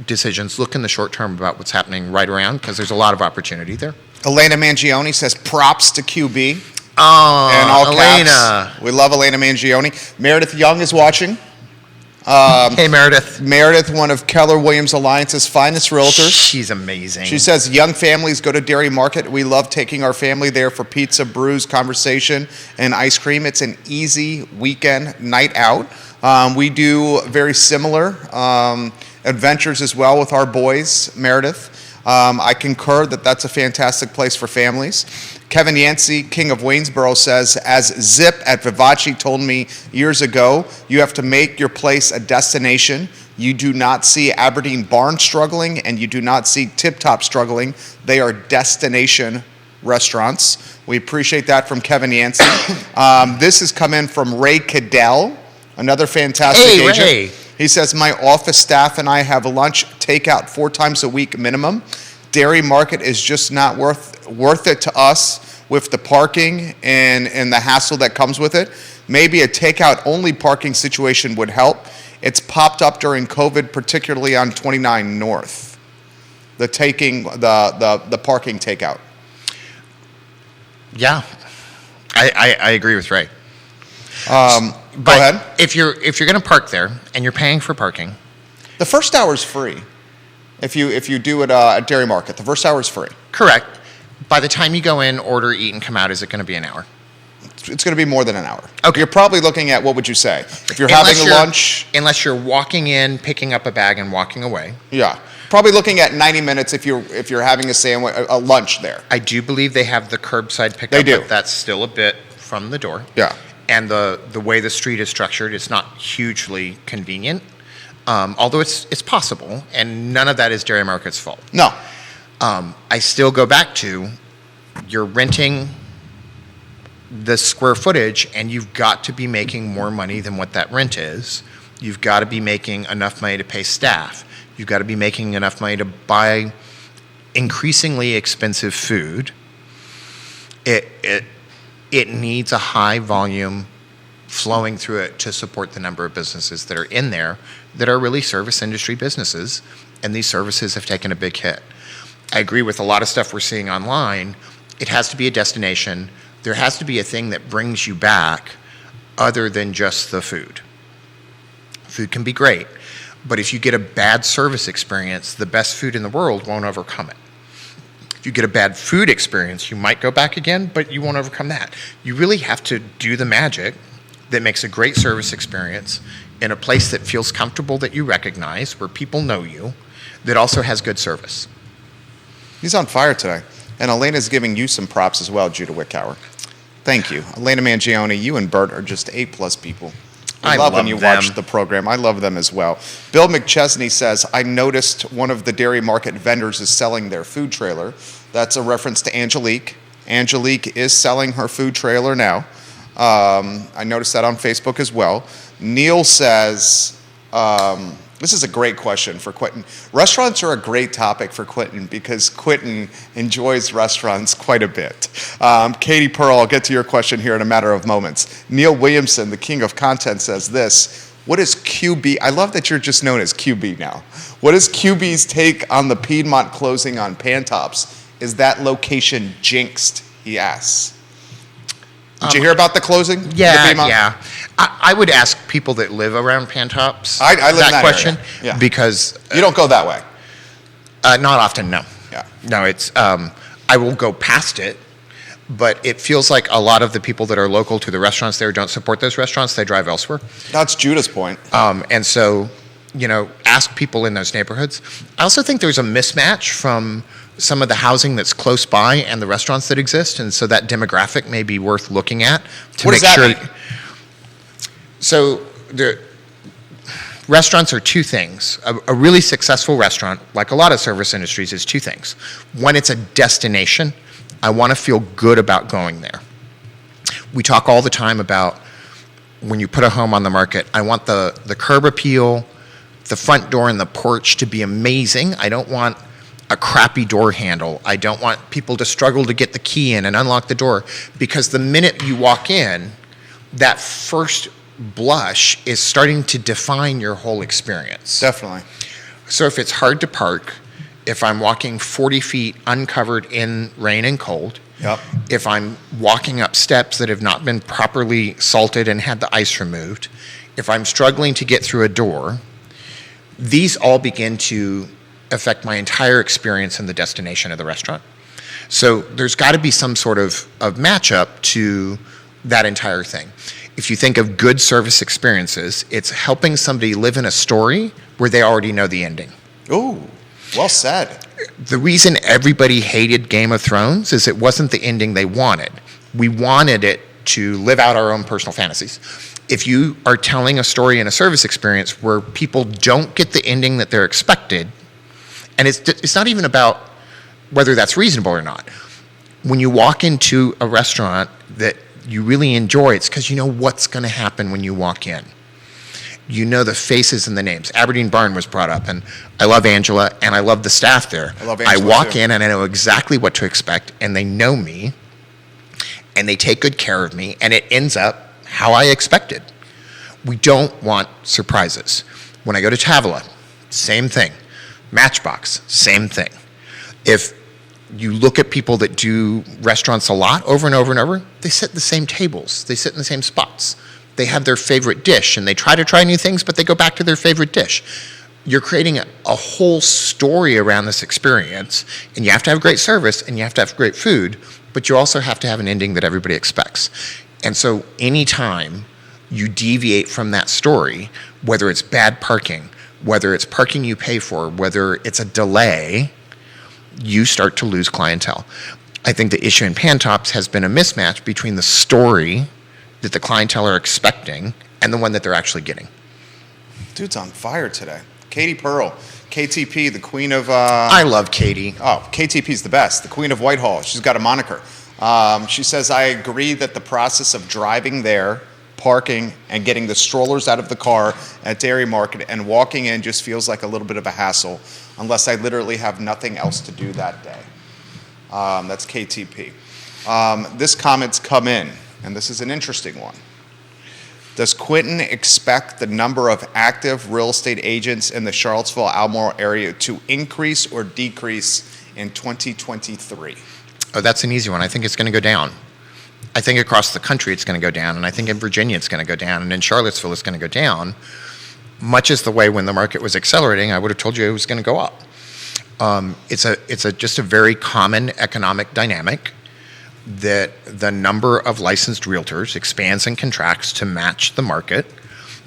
decisions, look in the short term about what's happening right around because there's a lot of opportunity there. Elena Mangione says props to QB. Oh, in all Elena. Caps. We love Elena Mangione. Meredith Young is watching. Hey, Meredith. Meredith, one of Keller Williams Alliance's finest realtors. She's amazing. She says, young families go to Dairy Market. We love taking our family there for pizza, brews, conversation, and ice cream. It's an easy weekend night out. We do very similar adventures as well with our boys, Meredith. I concur that that's a fantastic place for families. Kevin Yancey, King of Waynesboro, says, as Zip at Vivace told me years ago, you have to make your place a destination. You do not see Aberdeen Barn struggling, and you do not see Tip Top struggling. They are destination restaurants. We appreciate that from Kevin Yancey. This has come in from Ray Cadell, another fantastic agent. Ray. He says, my office staff and I have lunch takeout 4 times a week minimum. Dairy Market is just not worth it to us with the parking and the hassle that comes with it. Maybe a takeout only parking situation would help. It's popped up during COVID, particularly on 29 North. The parking takeout. Yeah, I agree with Ray. Go ahead. If you're going to park there and you're paying for parking, The first hour is free. If you do it at Dairy Market, the first hour is free. correct. By the time you go in, order, eat, and come out, is it going to be an hour? It's going to be more than an hour. Okay. You're probably looking at, what would you say? If you're Unless having lunch, unless you're walking in, picking up a bag, and walking away. yeah, probably looking at 90 minutes if you're having a sandwich, a lunch there. I do believe they have the curbside pickup. They do. But that's still a bit from the door. Yeah. And the way the street is structured, it's not hugely convenient. Although it's possible, and none of that is Dairy Market's fault. No. I still go back to, you're renting the square footage, and you've got to be making more money than what that rent is. You've got to be making enough money to pay staff. You've got to be making enough money to buy increasingly expensive food. It needs a high volume flowing through it to support the number of businesses that are in there that are really service industry businesses, and these services have taken a big hit. I agree with a lot of stuff we're seeing online. It has to be a destination. There has to be a thing that brings you back other than just the food. Food can be great, but if you get a bad service experience, the best food in the world won't overcome it. If you get a bad food experience, you might go back again, but you won't overcome that. You really have to do the magic that makes a great service experience in a place that feels comfortable, that you recognize, where people know you, that also has good service. He's on fire today. And Elena's giving you some props as well, Judah Wickower. Thank you. Elena Mangione, you and Bert are just A-plus people. I love when you watch the program. I love them as well. Bill McChesney says, I noticed one of the Dairy Market vendors is selling their food trailer. That's a reference to Angelique. Angelique is selling her food trailer now. I noticed that on Facebook as well. Neil says, this is a great question for Quinton. Restaurants are a great topic for Quinton because Quinton enjoys restaurants quite a bit. Katie Pearl, I'll get to your question here in a matter of moments. Neil Williamson, the king of content, says this. What is QB? I love that you're just known as QB now. What is QB's take on the Piedmont closing on Pantops? Is that location jinxed? He asks. Did you hear about the closing? Yeah. I would ask people that live around Pantops I live in that question area. Yeah. because You don't go that way. not often. No. Yeah. No, it's I will go past it, but it feels like a lot of the people that are local to the restaurants there don't support those restaurants. They drive elsewhere. That's Judah's point. And so, ask people in those neighborhoods. I also think there's a mismatch from some of the housing that's close by and the restaurants that exist, and so that demographic may be worth looking at to What make does that sure. mean? So the restaurants are two things. A really successful restaurant, like a lot of service industries, is two things. One, it's a destination. I want to feel good about going there. We talk all the time about when you put a home on the market, I want the curb appeal, the front door and the porch to be amazing. I don't want a crappy door handle. I don't want people to struggle to get the key in and unlock the door, because the minute you walk in, that first blush is starting to define your whole experience. Definitely. So if it's hard to park, if I'm walking 40 feet uncovered in rain and cold, Yep. if I'm walking up steps that have not been properly salted and had the ice removed, if I'm struggling to get through a door, these all begin to affect my entire experience in the destination of the restaurant. So there's got to be some sort of matchup to that entire thing. If you think of good service experiences, it's helping somebody live in a story where they already know the ending. Ooh, well said. The reason everybody hated Game of Thrones is it wasn't the ending they wanted. We wanted it to live out our own personal fantasies. If you are telling a story in a service experience where people don't get the ending that they're expected, and it's not even about whether that's reasonable or not. When you walk into a restaurant that you really enjoy, it's because you know what's going to happen when you walk in. You know the faces and the names. Aberdeen Barn was brought up, and I love Angela, and I love the staff there. I love Angela, I walk too. in, and I know exactly what to expect, and they know me, and they take good care of me, and it ends up how I expected. We don't want surprises. When I go to Tavola, same thing. Matchbox, same thing. If you look at people that do restaurants a lot over and over and over, they sit at the same tables. They sit in the same spots. They have their favorite dish, and they try to try new things, but they go back to their favorite dish. You're creating a whole story around this experience, and you have to have great service, and you have to have great food, but you also have to have an ending that everybody expects. And so anytime you deviate from that story, whether it's bad parking, whether it's parking you pay for, whether it's a delay, you start to lose clientele. I think the issue in Pantops has been a mismatch between the story that the clientele are expecting and the one that they're actually getting. Dude's on fire today. Katie Pearl, KTP, the queen of... I love Katie. Oh, KTP's the best, the queen of Whitehall. She's got a moniker. She says, I agree that the process of driving there, parking, and getting the strollers out of the car at Dairy Market and walking in just feels like a little bit of a hassle unless I literally have nothing else to do that day. That's KTP. This comment's come in, and this is an interesting one. Does Quinton expect the number of active real estate agents in the Charlottesville, Albemarle area to increase or decrease in 2023? Oh, that's an easy one. I think it's going to go down. I think across the country it's going to go down, and I think in Virginia it's going to go down, and in Charlottesville it's going to go down, much as the way when the market was accelerating, I would have told you it was going to go up. It's just a very common economic dynamic that the number of licensed realtors expands and contracts to match the market.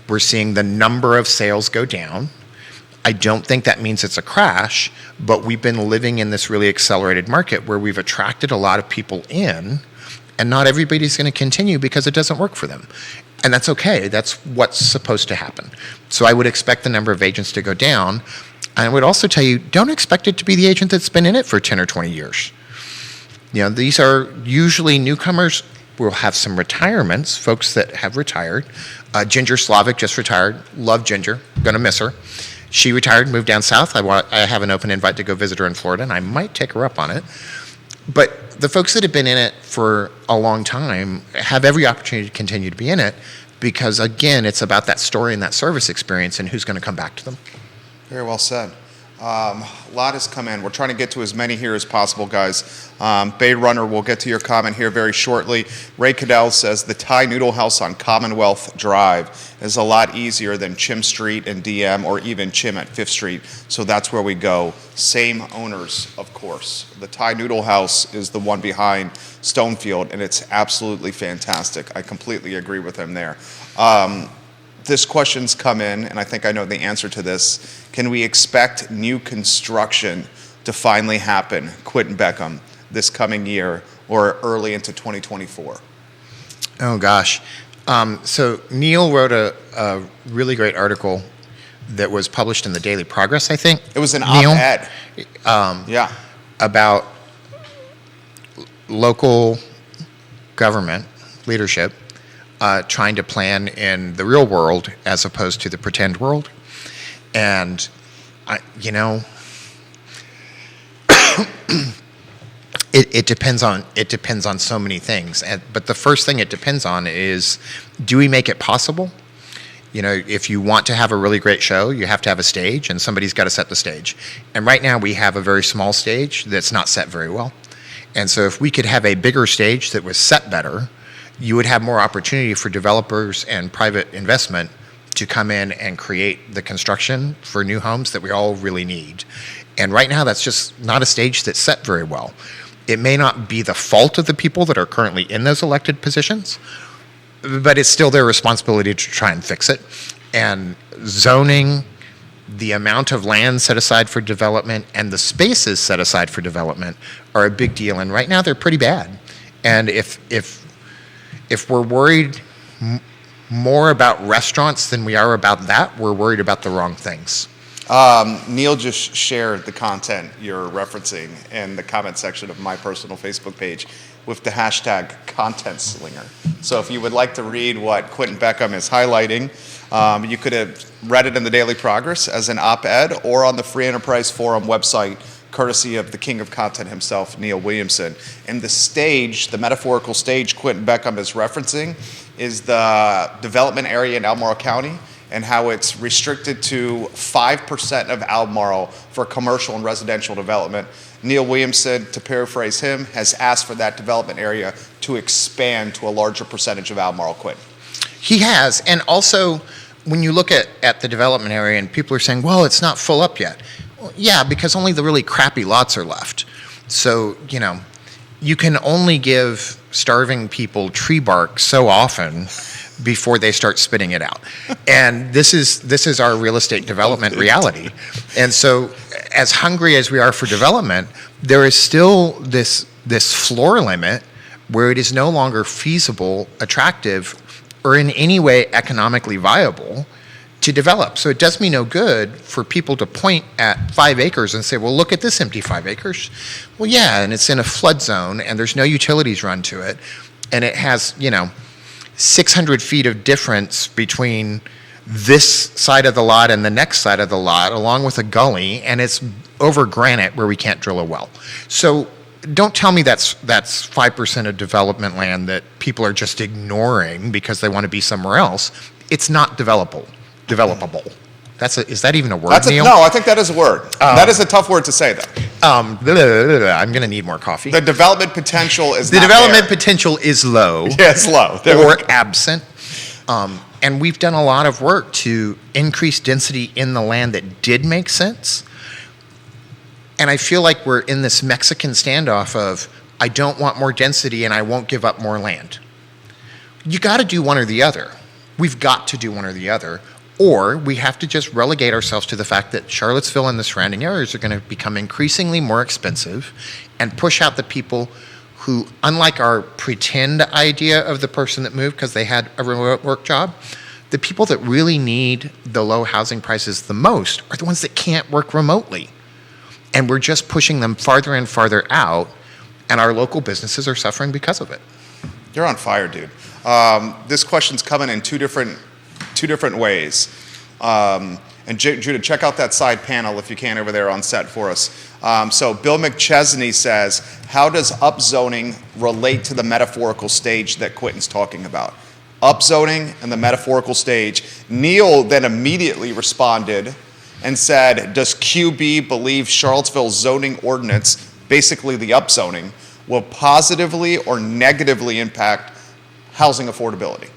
We're seeing the number of sales go down. I don't think that means it's a crash, but we've been living in this really accelerated market where we've attracted a lot of people in, and not everybody's going to continue because it doesn't work for them. And that's okay. That's what's supposed to happen. So I would expect the number of agents to go down. And I would also tell you, don't expect it to be the agent that's been in it for 10 or 20 years. You know, these are usually newcomers. We'll have some retirements, folks that have retired. Ginger Slavic just retired. Love Ginger. Gonna miss her. She retired, moved down south. I have an open invite to go visit her in Florida, and I might take her up on it. But the folks that have been in it for a long time have every opportunity to continue to be in it because, again, it's about that story and that service experience and who's going to come back to them. Very well said. A lot has come in. We're trying to get to as many here as possible, guys. Bay Runner, we'll get to your comment here very shortly. Ray Cadell says the Thai Noodle House on Commonwealth Drive is a lot easier than Chim Street and DM or even Chim at 5th Street. So that's where we go. Same owners, of course. The Thai Noodle House is the one behind Stonefield, and it's absolutely fantastic. I completely agree with him there. This question's come in, and I think I know the answer to this. Can we expect new construction to finally happen, Quinton Beckham, this coming year or early into 2024? Oh, gosh. So Neil wrote a really great article that was published in the Daily Progress, I think. It was an Neil, op-ed. Yeah. About local government leadership trying to plan in the real world as opposed to the pretend world. And, it depends on so many things. But the first thing it depends on is, do we make it possible? If you want to have a really great show, you have to have a stage, and somebody's got to set the stage. And right now we have a very small stage that's not set very well. And so if we could have a bigger stage that was set better, you would have more opportunity for developers and private investment to come in and create the construction for new homes that we all really need. And right now, that's just not a stage that's set very well. It may not be the fault of the people that are currently in those elected positions, but it's still their responsibility to try and fix it. And zoning, the amount of land set aside for development, and the spaces set aside for development are a big deal. And right now, they're pretty bad. And if we're worried more about restaurants than we are about that, we're worried about the wrong things. Neil just shared the content you're referencing in the comment section of my personal Facebook page with the hashtag content slinger. So if you would like to read what Quinton Beckham is highlighting, you could have read it in the Daily Progress as an op-ed or on the Free Enterprise Forum website, courtesy of the king of content himself, Neil Williamson. And the stage, the metaphorical stage Quinton Beckham is referencing, is the development area in Albemarle County and how it's restricted to 5% of Albemarle for commercial and residential development. Neil Williamson, to paraphrase him, has asked for that development area to expand to a larger percentage of Albemarle, Quinton. He has. And also, when you look at the development area and people are saying, well, it's not full up yet. Well, yeah, because only the really crappy lots are left. So, you can only give starving people tree bark so often before they start spitting it out. And this is our real estate development reality. And so as hungry as we are for development, there is still this floor limit where it is no longer feasible, attractive, or in any way economically viable to develop. So it does me no good for people to point at 5 acres and say, well, look at this empty 5 acres. Well, yeah, and it's in a flood zone, and there's no utilities run to it, and it has, 600 feet of difference between this side of the lot and the next side of the lot, along with a gully, and it's over granite where we can't drill a well. So don't tell me that's 5% of development land that people are just ignoring because they want to be somewhere else. It's not developable. Is that even a word, Neil? No, I think that is a word. That is a tough word to say, though. I'm going to need more coffee. The development potential is The not development there. potential is low. Yeah, it's low. Or absent. And we've done a lot of work to increase density in the land that did make sense. And I feel like we're in this Mexican standoff of, I don't want more density and I won't give up more land. You got to do one or the other. We've got to do one or the other. Or we have to just relegate ourselves to the fact that Charlottesville and the surrounding areas are going to become increasingly more expensive and push out the people who, unlike our pretend idea of the person that moved because they had a remote work job, the people that really need the low housing prices the most are the ones that can't work remotely. And we're just pushing them farther and farther out, and our local businesses are suffering because of it. You're on fire, dude. This question's coming in two different ways. And Judah, check out that side panel if you can over there on set for us. So Bill McChesney says, how does upzoning relate to the metaphorical stage that Quinton's talking about? Upzoning and the metaphorical stage. Neil then immediately responded and said, does QB believe Charlottesville's zoning ordinance, basically the upzoning, will positively or negatively impact housing affordability?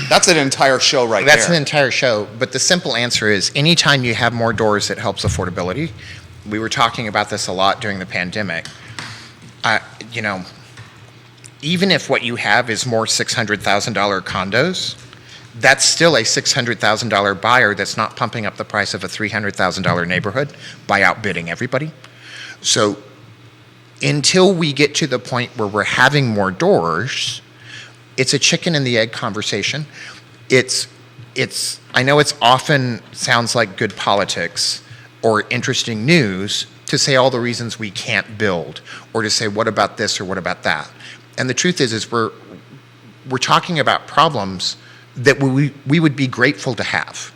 That's an entire show right there. That's an entire show, but the simple answer is anytime you have more doors, it helps affordability. We were talking about this a lot during the pandemic. Even if what you have is more $600,000 condos, that's still a $600,000 buyer that's not pumping up the price of a $300,000 neighborhood by outbidding everybody. So until we get to the point where we're having more doors, it's a chicken and the egg conversation. I know it's often sounds like good politics or interesting news to say all the reasons we can't build, or to say what about this or what about that. And the truth is we're talking about problems that we would be grateful to have.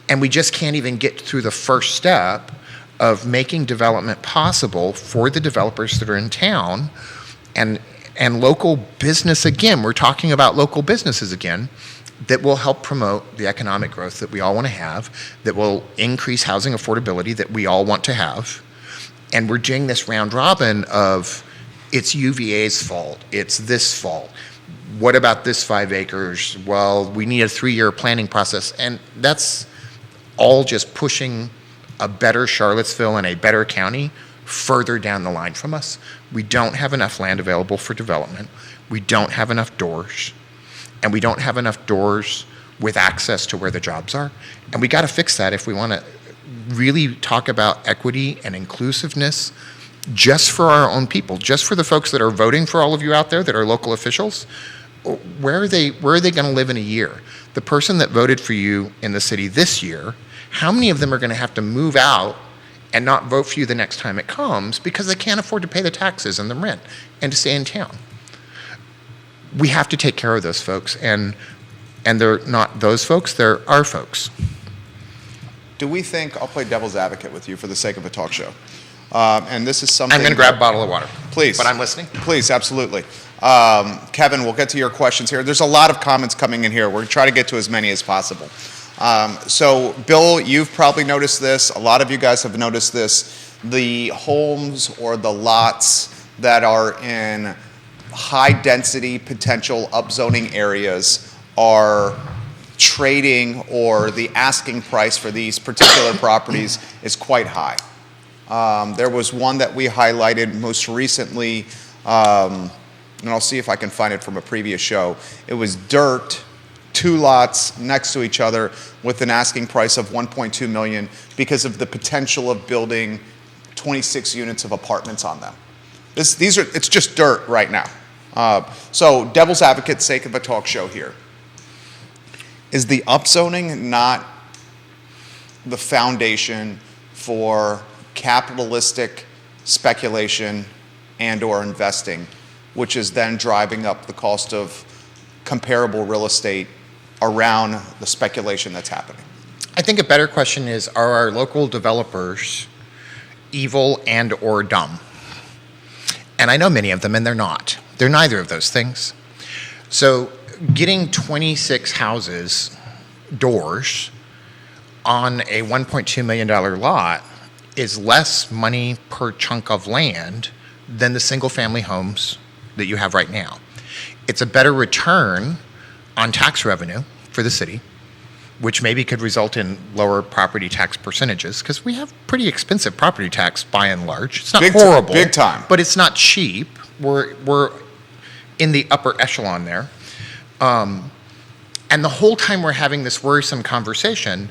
And we just can't even get through the first step of making development possible for the developers that are in town and local business again. We're talking about local businesses again that will help promote the economic growth that we all want to have, that will increase housing affordability that we all want to have. And we're doing this round robin of it's UVA's fault, it's this fault. What about this 5 acres? Well, we need a 3-year planning process. And that's all just pushing a better Charlottesville and a better county further down the line from us. We don't have enough land available for development. We don't have enough doors. And we don't have enough doors with access to where the jobs are. And we got to fix that if we want to really talk about equity and inclusiveness just for our own people, just for the folks that are voting for all of you out there that are local officials. Where are they going to live in a year? The person that voted for you in the city this year, how many of them are going to have to move out and not vote for you the next time it comes because they can't afford to pay the taxes and the rent and to stay in town? We have to take care of those folks, and they're not those folks, they're our folks. Do we think, I'll play devil's advocate with you for the sake of a talk show, and this is something... I'm going to grab a bottle of water. Please. But I'm listening. Please, absolutely. Kevin, we'll get to your questions here. There's a lot of comments coming in here. We're trying to get to as many as possible. So, Bill, you've probably noticed this. A lot of you guys have noticed this. The homes or the lots that are in high-density potential upzoning areas are trading, or the asking price for these particular properties is quite high. There was one that we highlighted most recently, and I'll see if I can find it from a previous show. It was dirt, 2 lots next to each other with an asking price of $1.2 million because of the potential of building 26 units of apartments on them. It's just dirt right now. So devil's advocate, sake of a talk show here. Is the upzoning not the foundation for capitalistic speculation and or investing, which is then driving up the cost of comparable real estate around the speculation that's happening? I think a better question is, are our local developers evil and or dumb? And I know many of them, and they're not. They're neither of those things. So getting 26 houses, doors, on a $1.2 million lot is less money per chunk of land than the single-family homes that you have right now. It's a better return on tax revenue for the city, which maybe could result in lower property tax percentages, because we have pretty expensive property tax by and large. It's not horrible, big time, but it's not cheap. We're in the upper echelon there. And the whole time we're having this worrisome conversation,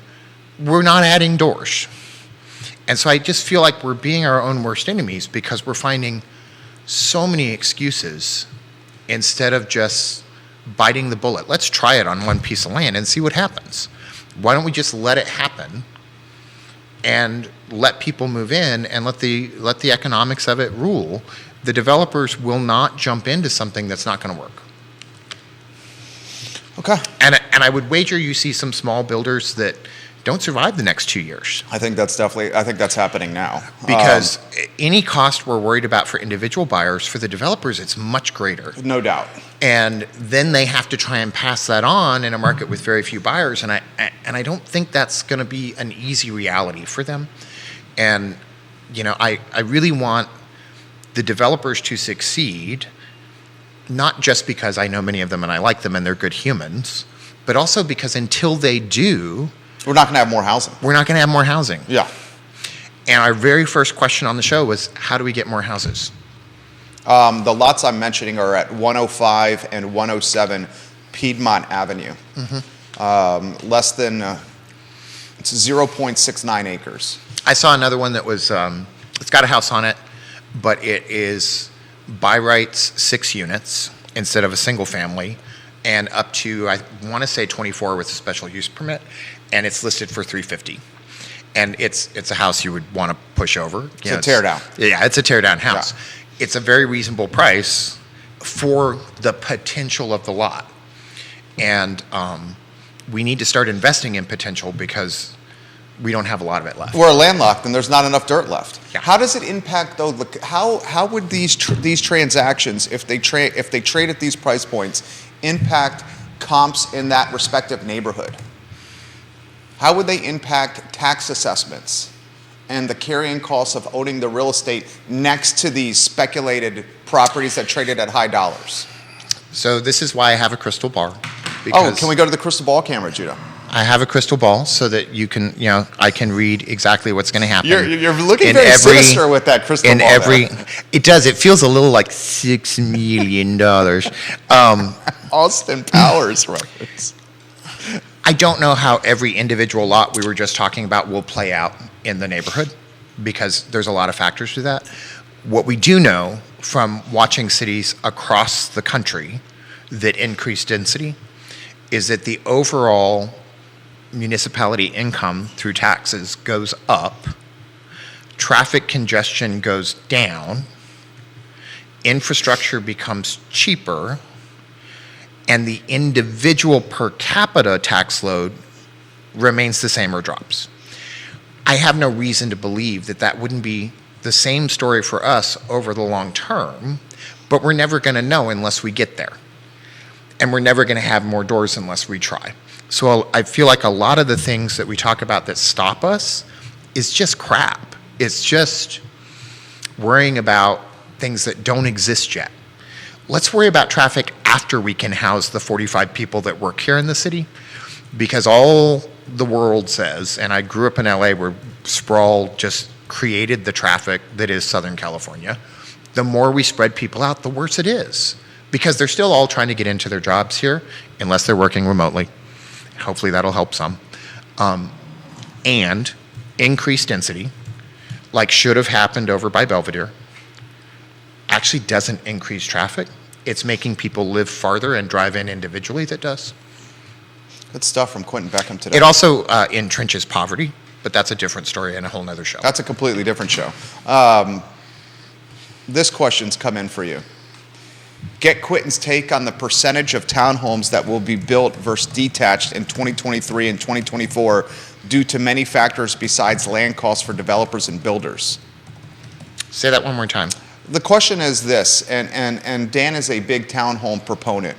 we're not adding doors. And so I just feel like we're being our own worst enemies because we're finding so many excuses instead of just biting the bullet. Let's try it on one piece of land and see what happens. Why don't we just let it happen and let people move in and let the economics of it rule? The developers will not jump into something that's not going to work. Okay. And I would wager you see some small builders that don't survive the next 2 years. I think that's happening now. Because any cost we're worried about for individual buyers, for the developers, it's much greater. No doubt. And then they have to try and pass that on in a market with very few buyers. And I don't think that's going to be an easy reality for them. And, I really want the developers to succeed, not just because I know many of them and I like them and they're good humans, but also because until they do, we're not going to have more housing. We're not going to have more housing. Yeah. And our very first question on the show was, how do we get more houses? The lots I'm mentioning are at 105 and 107 Piedmont Avenue. Less than, it's 0.69 acres. I saw another one that was, it's got a house on it, but it is by rights 6 units instead of a single family, and up to, I want to say 24 with a special use permit, and it's listed for $350. And it's a house you would want to push over. It's a tear down. Yeah, it's a tear down house. Yeah. It's a very reasonable price for the potential of the lot. And we need to start investing in potential because we don't have a lot of it left. We're landlocked and there's not enough dirt left. Yeah. How does it impact though? How would these transactions, if they trade at these price points, impact comps in that respective neighborhood? How would they impact tax assessments and the carrying costs of owning the real estate next to these speculated properties that traded at high dollars? So this is why I have a crystal ball. Oh, can we go to the crystal ball camera, Judah? I have a crystal ball so that you can, I can read exactly what's going to happen. You're looking very sinister with that crystal ball. It does. It feels a little like $6 million. Austin Powers reference. I don't know how every individual lot we were just talking about will play out in the neighborhood because there's a lot of factors to that. What we do know from watching cities across the country that increase density is that the overall municipality income through taxes goes up, traffic congestion goes down, infrastructure becomes cheaper, and the individual per capita tax load remains the same or drops. I have no reason to believe that wouldn't be the same story for us over the long term, but we're never going to know unless we get there. And we're never going to have more doors unless we try. So I feel like a lot of the things that we talk about that stop us is just crap. It's just worrying about things that don't exist yet. Let's worry about traffic after we can house the 45 people that work here in the city, because all the world says, and I grew up in LA where sprawl just created the traffic that is Southern California, the more we spread people out, the worse it is. Because they're still all trying to get into their jobs here, unless they're working remotely. Hopefully that'll help some. And increased density, like should have happened over by Belvedere, actually doesn't increase traffic. It's making people live farther and drive in individually that does. Good stuff from Quinton Beckham today. It also entrenches poverty, but that's a different story and a whole nother show. That's a completely different show. This question's come in for you. Get Quinton's take on the percentage of townhomes that will be built versus detached in 2023 and 2024 due to many factors besides land costs for developers and builders. Say that one more time. The question is this, and Dan is a big townhome proponent.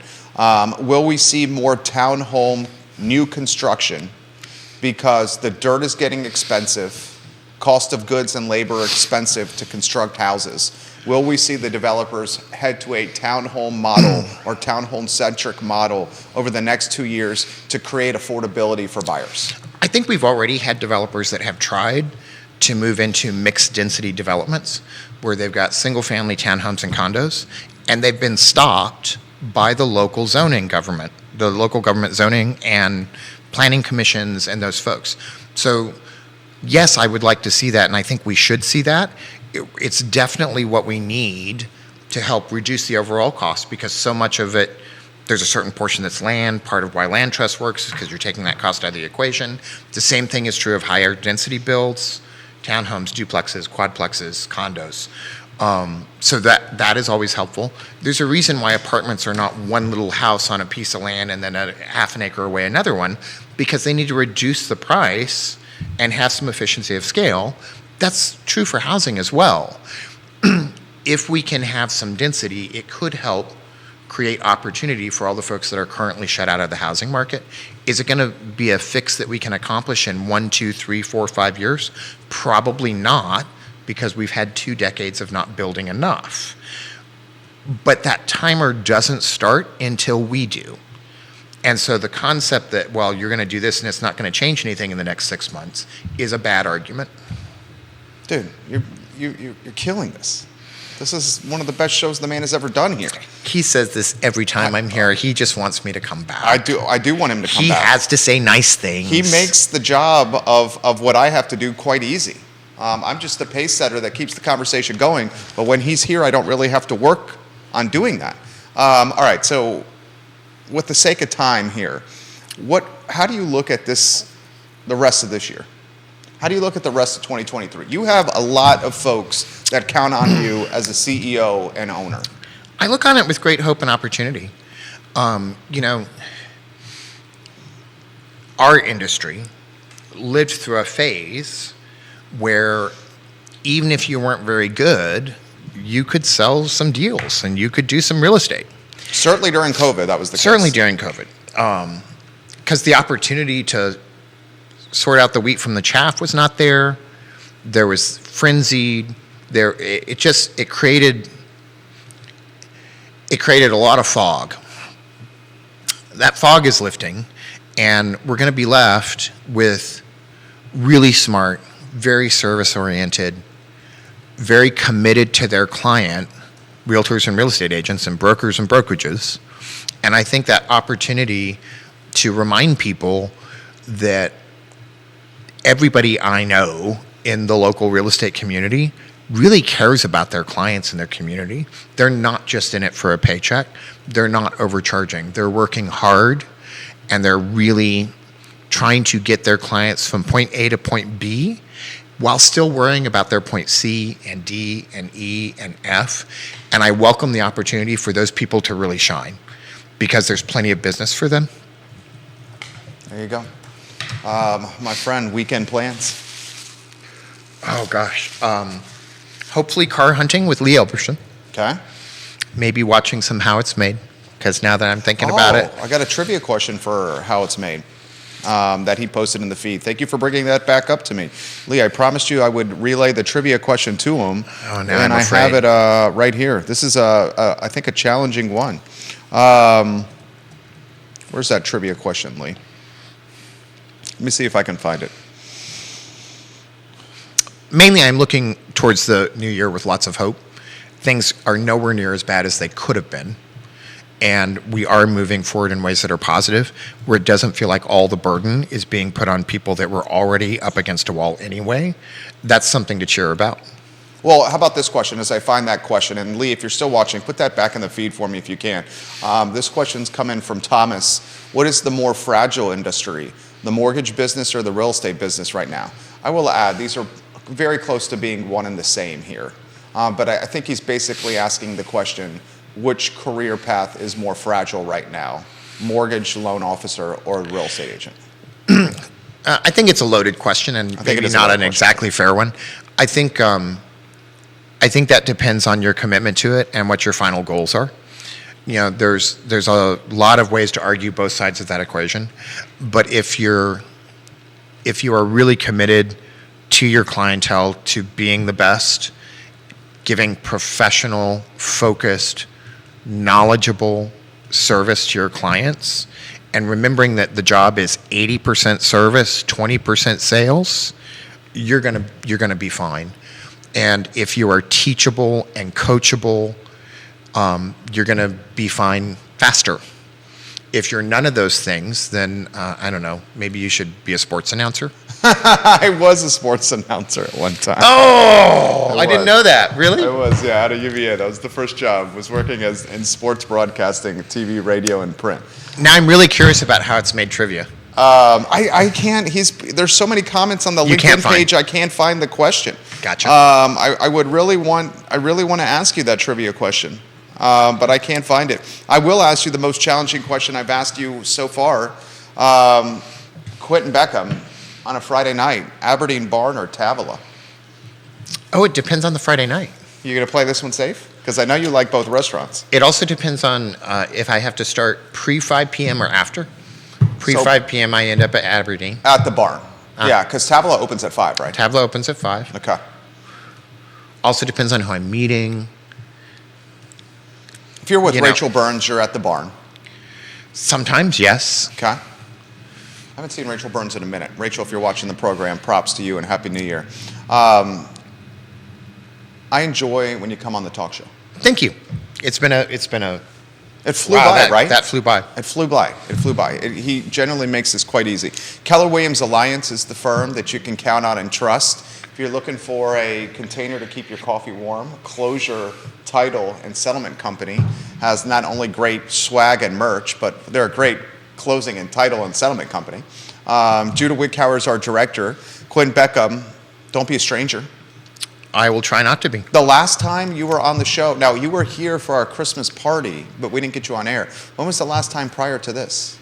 Will we see more townhome new construction because the dirt is getting expensive, cost of goods and labor are expensive to construct houses? Will we see the developers head to a townhome model or townhome-centric model over the next 2 years to create affordability for buyers? I think we've already had developers that have tried to move into mixed density developments where they've got single-family townhomes and condos, and they've been stopped by the local zoning government, the local government zoning and planning commissions and those folks. So yes, I would like to see that, and I think we should see that. It's definitely what we need to help reduce the overall cost, because so much of it, there's a certain portion that's land. Part of why land trust works is because you're taking that cost out of the equation. The same thing is true of higher density builds, townhomes, duplexes, quadplexes, condos. So that is always helpful. There's a reason why apartments are not one little house on a piece of land and then a half an acre away another one. because they need to reduce the price and have some efficiency of scale. That's true for housing as well. If we can have some density, it could help create opportunity for all the folks that are currently shut out of the housing market. Is it going to be a fix that we can accomplish in 1, 2, 3, 4, 5 years? Probably not, because we've had 2 decades of not building enough. But that timer doesn't start until we do. And so the concept that, well, you're going to do this and it's not going to change anything in the next 6 months is a bad argument. Dude, you're killing this. This is one of the best shows the man has ever done here. He says this every time I'm here. He just wants me to come back. I do want him to come He back. has to say nice things. He makes the job of what I have to do quite easy. I'm just the pace setter that keeps the conversation going. But when he's here, I don't really have to work on doing that. All right, so with the sake of time here, how do you look at this, the rest of this year? How do you look at the rest of 2023? You have a lot of folks that count on you as a CEO and owner. I look on it with great hope and opportunity. You know, our industry lived through a phase where even if you weren't very good, you could sell some deals and you could do some real estate. Certainly during COVID, that was the case. Certainly during COVID. Because the opportunity to sort out the wheat from the chaff was not there. There was frenzied. It created a lot of fog. That fog is lifting, and we're going to be left with really smart, very service-oriented, very committed to their client, realtors and real estate agents and brokers and brokerages. And I think that opportunity to remind people that everybody I know in the local real estate community really cares about their clients and their community. They're not just in it for a paycheck. They're not overcharging. They're working hard, and they're really trying to get their clients from point A to point B while still worrying about their point C and D and E and F. And I welcome the opportunity for those people to really shine because there's plenty of business for them. There you go. My friend, weekend plans? Oh, gosh. Hopefully car hunting with Lee Elberson. Okay. Maybe watching some How It's Made, because now that I'm thinking about it. I got a trivia question for How It's Made that he posted in the feed. Thank you for bringing that back up to me. Lee, I promised you I would relay the trivia question to him. Oh, now and I'm afraid. have it right here. This is, I think, a challenging one. Where's that trivia question, Lee? Let me see if I can find it. Mainly, I'm looking towards the new year with lots of hope. Things are nowhere near as bad as they could have been. And we are moving forward in ways that are positive, where it doesn't feel like all the burden is being put on people that were already up against a wall anyway. That's something to cheer about. Well, how about this question as I find that question? And Lee, if you're still watching, put that back in the feed for me if you can. This question's come in from Thomas. What is the more fragile industry, the mortgage business or the real estate business right now? I will add, these are very close to being one and the same here. But I think he's basically asking the question, which career path is more fragile right now, mortgage loan officer or real estate agent? I think it's a loaded question and maybe not an exactly fair one. I think that depends on your commitment to it and what your final goals are. You know, there's a lot of ways to argue both sides of that equation, but if you are really committed to your clientele, to being the best, giving professional, focused, knowledgeable service to your clients, and remembering that the job is 80% service, 20% sales, you're gonna be fine. And if you are teachable and coachable, you're gonna be fine faster. If you're none of those things, then I don't know, maybe you should be a sports announcer. I was a sports announcer at one time. Oh, I didn't know that. Really? I was, yeah, out of UVA. That was the first job, was working in sports broadcasting, TV, radio, and print. Now I'm really curious about How It's Made trivia. I can't, there's so many comments on the LinkedIn page, I can't find the question. Gotcha. I really want to ask you that trivia question, but I can't find it. I will ask you the most challenging question I've asked you so far. Quinton Beckham on a Friday night, Aberdeen Barn or Tavila? Oh, it depends on the Friday night. You going to play this one safe? Because I know you like both restaurants. It also depends on if I have to start pre-5 p.m. or after. Pre-5 p.m. I end up at Aberdeen. At the barn. Yeah, because Tavila opens at 5, right? Tavla opens at 5. Okay. Also depends on who I'm meeting. If you're with You know. Rachel Burns, you're at the barn. Sometimes, yes. Okay. I haven't seen Rachel Burns in a minute. Rachel, if you're watching the program, props to you and Happy New Year. I enjoy when you come on the talk show. Thank you. It's been a. It flew Wow, by, right? That flew by. It flew by. It flew by. He generally makes this quite easy. Keller Williams Alliance is the firm that you can count on and trust. If you're looking for a container to keep your coffee warm, Closure Title and Settlement Company has not only great swag and merch, but they're a great closing and title and settlement company. Judah Wickhauer is our director. Quinton Beckham, don't be a stranger. I will try not to be. The last time you were on the show, now you were here for our Christmas party, but we didn't get you on air. When was the last time prior to this?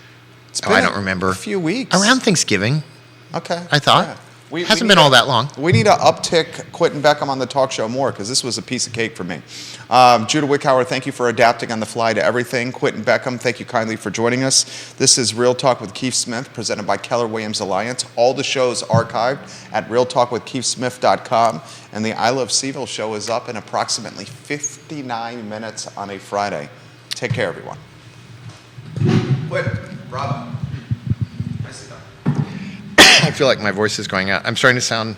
It's I don't remember. A few weeks. Around Thanksgiving, Okay. I thought. Yeah. Hasn't need been to- all that long. We need to uptick Quinton Beckham on the talk show more because this was a piece of cake for me. Judah Wickhauer, thank you for adapting on the fly to everything. Quinton Beckham, thank you kindly for joining us. This is Real Talk with Keith Smith, presented by Keller Williams Alliance. All the shows archived at realtalkwithkeithsmith.com. And the I Love CVille show is up in approximately 59 minutes on a Friday. Take care, everyone. Quinton, bravo. Nicely done. I feel like my voice is going out. I'm starting to sound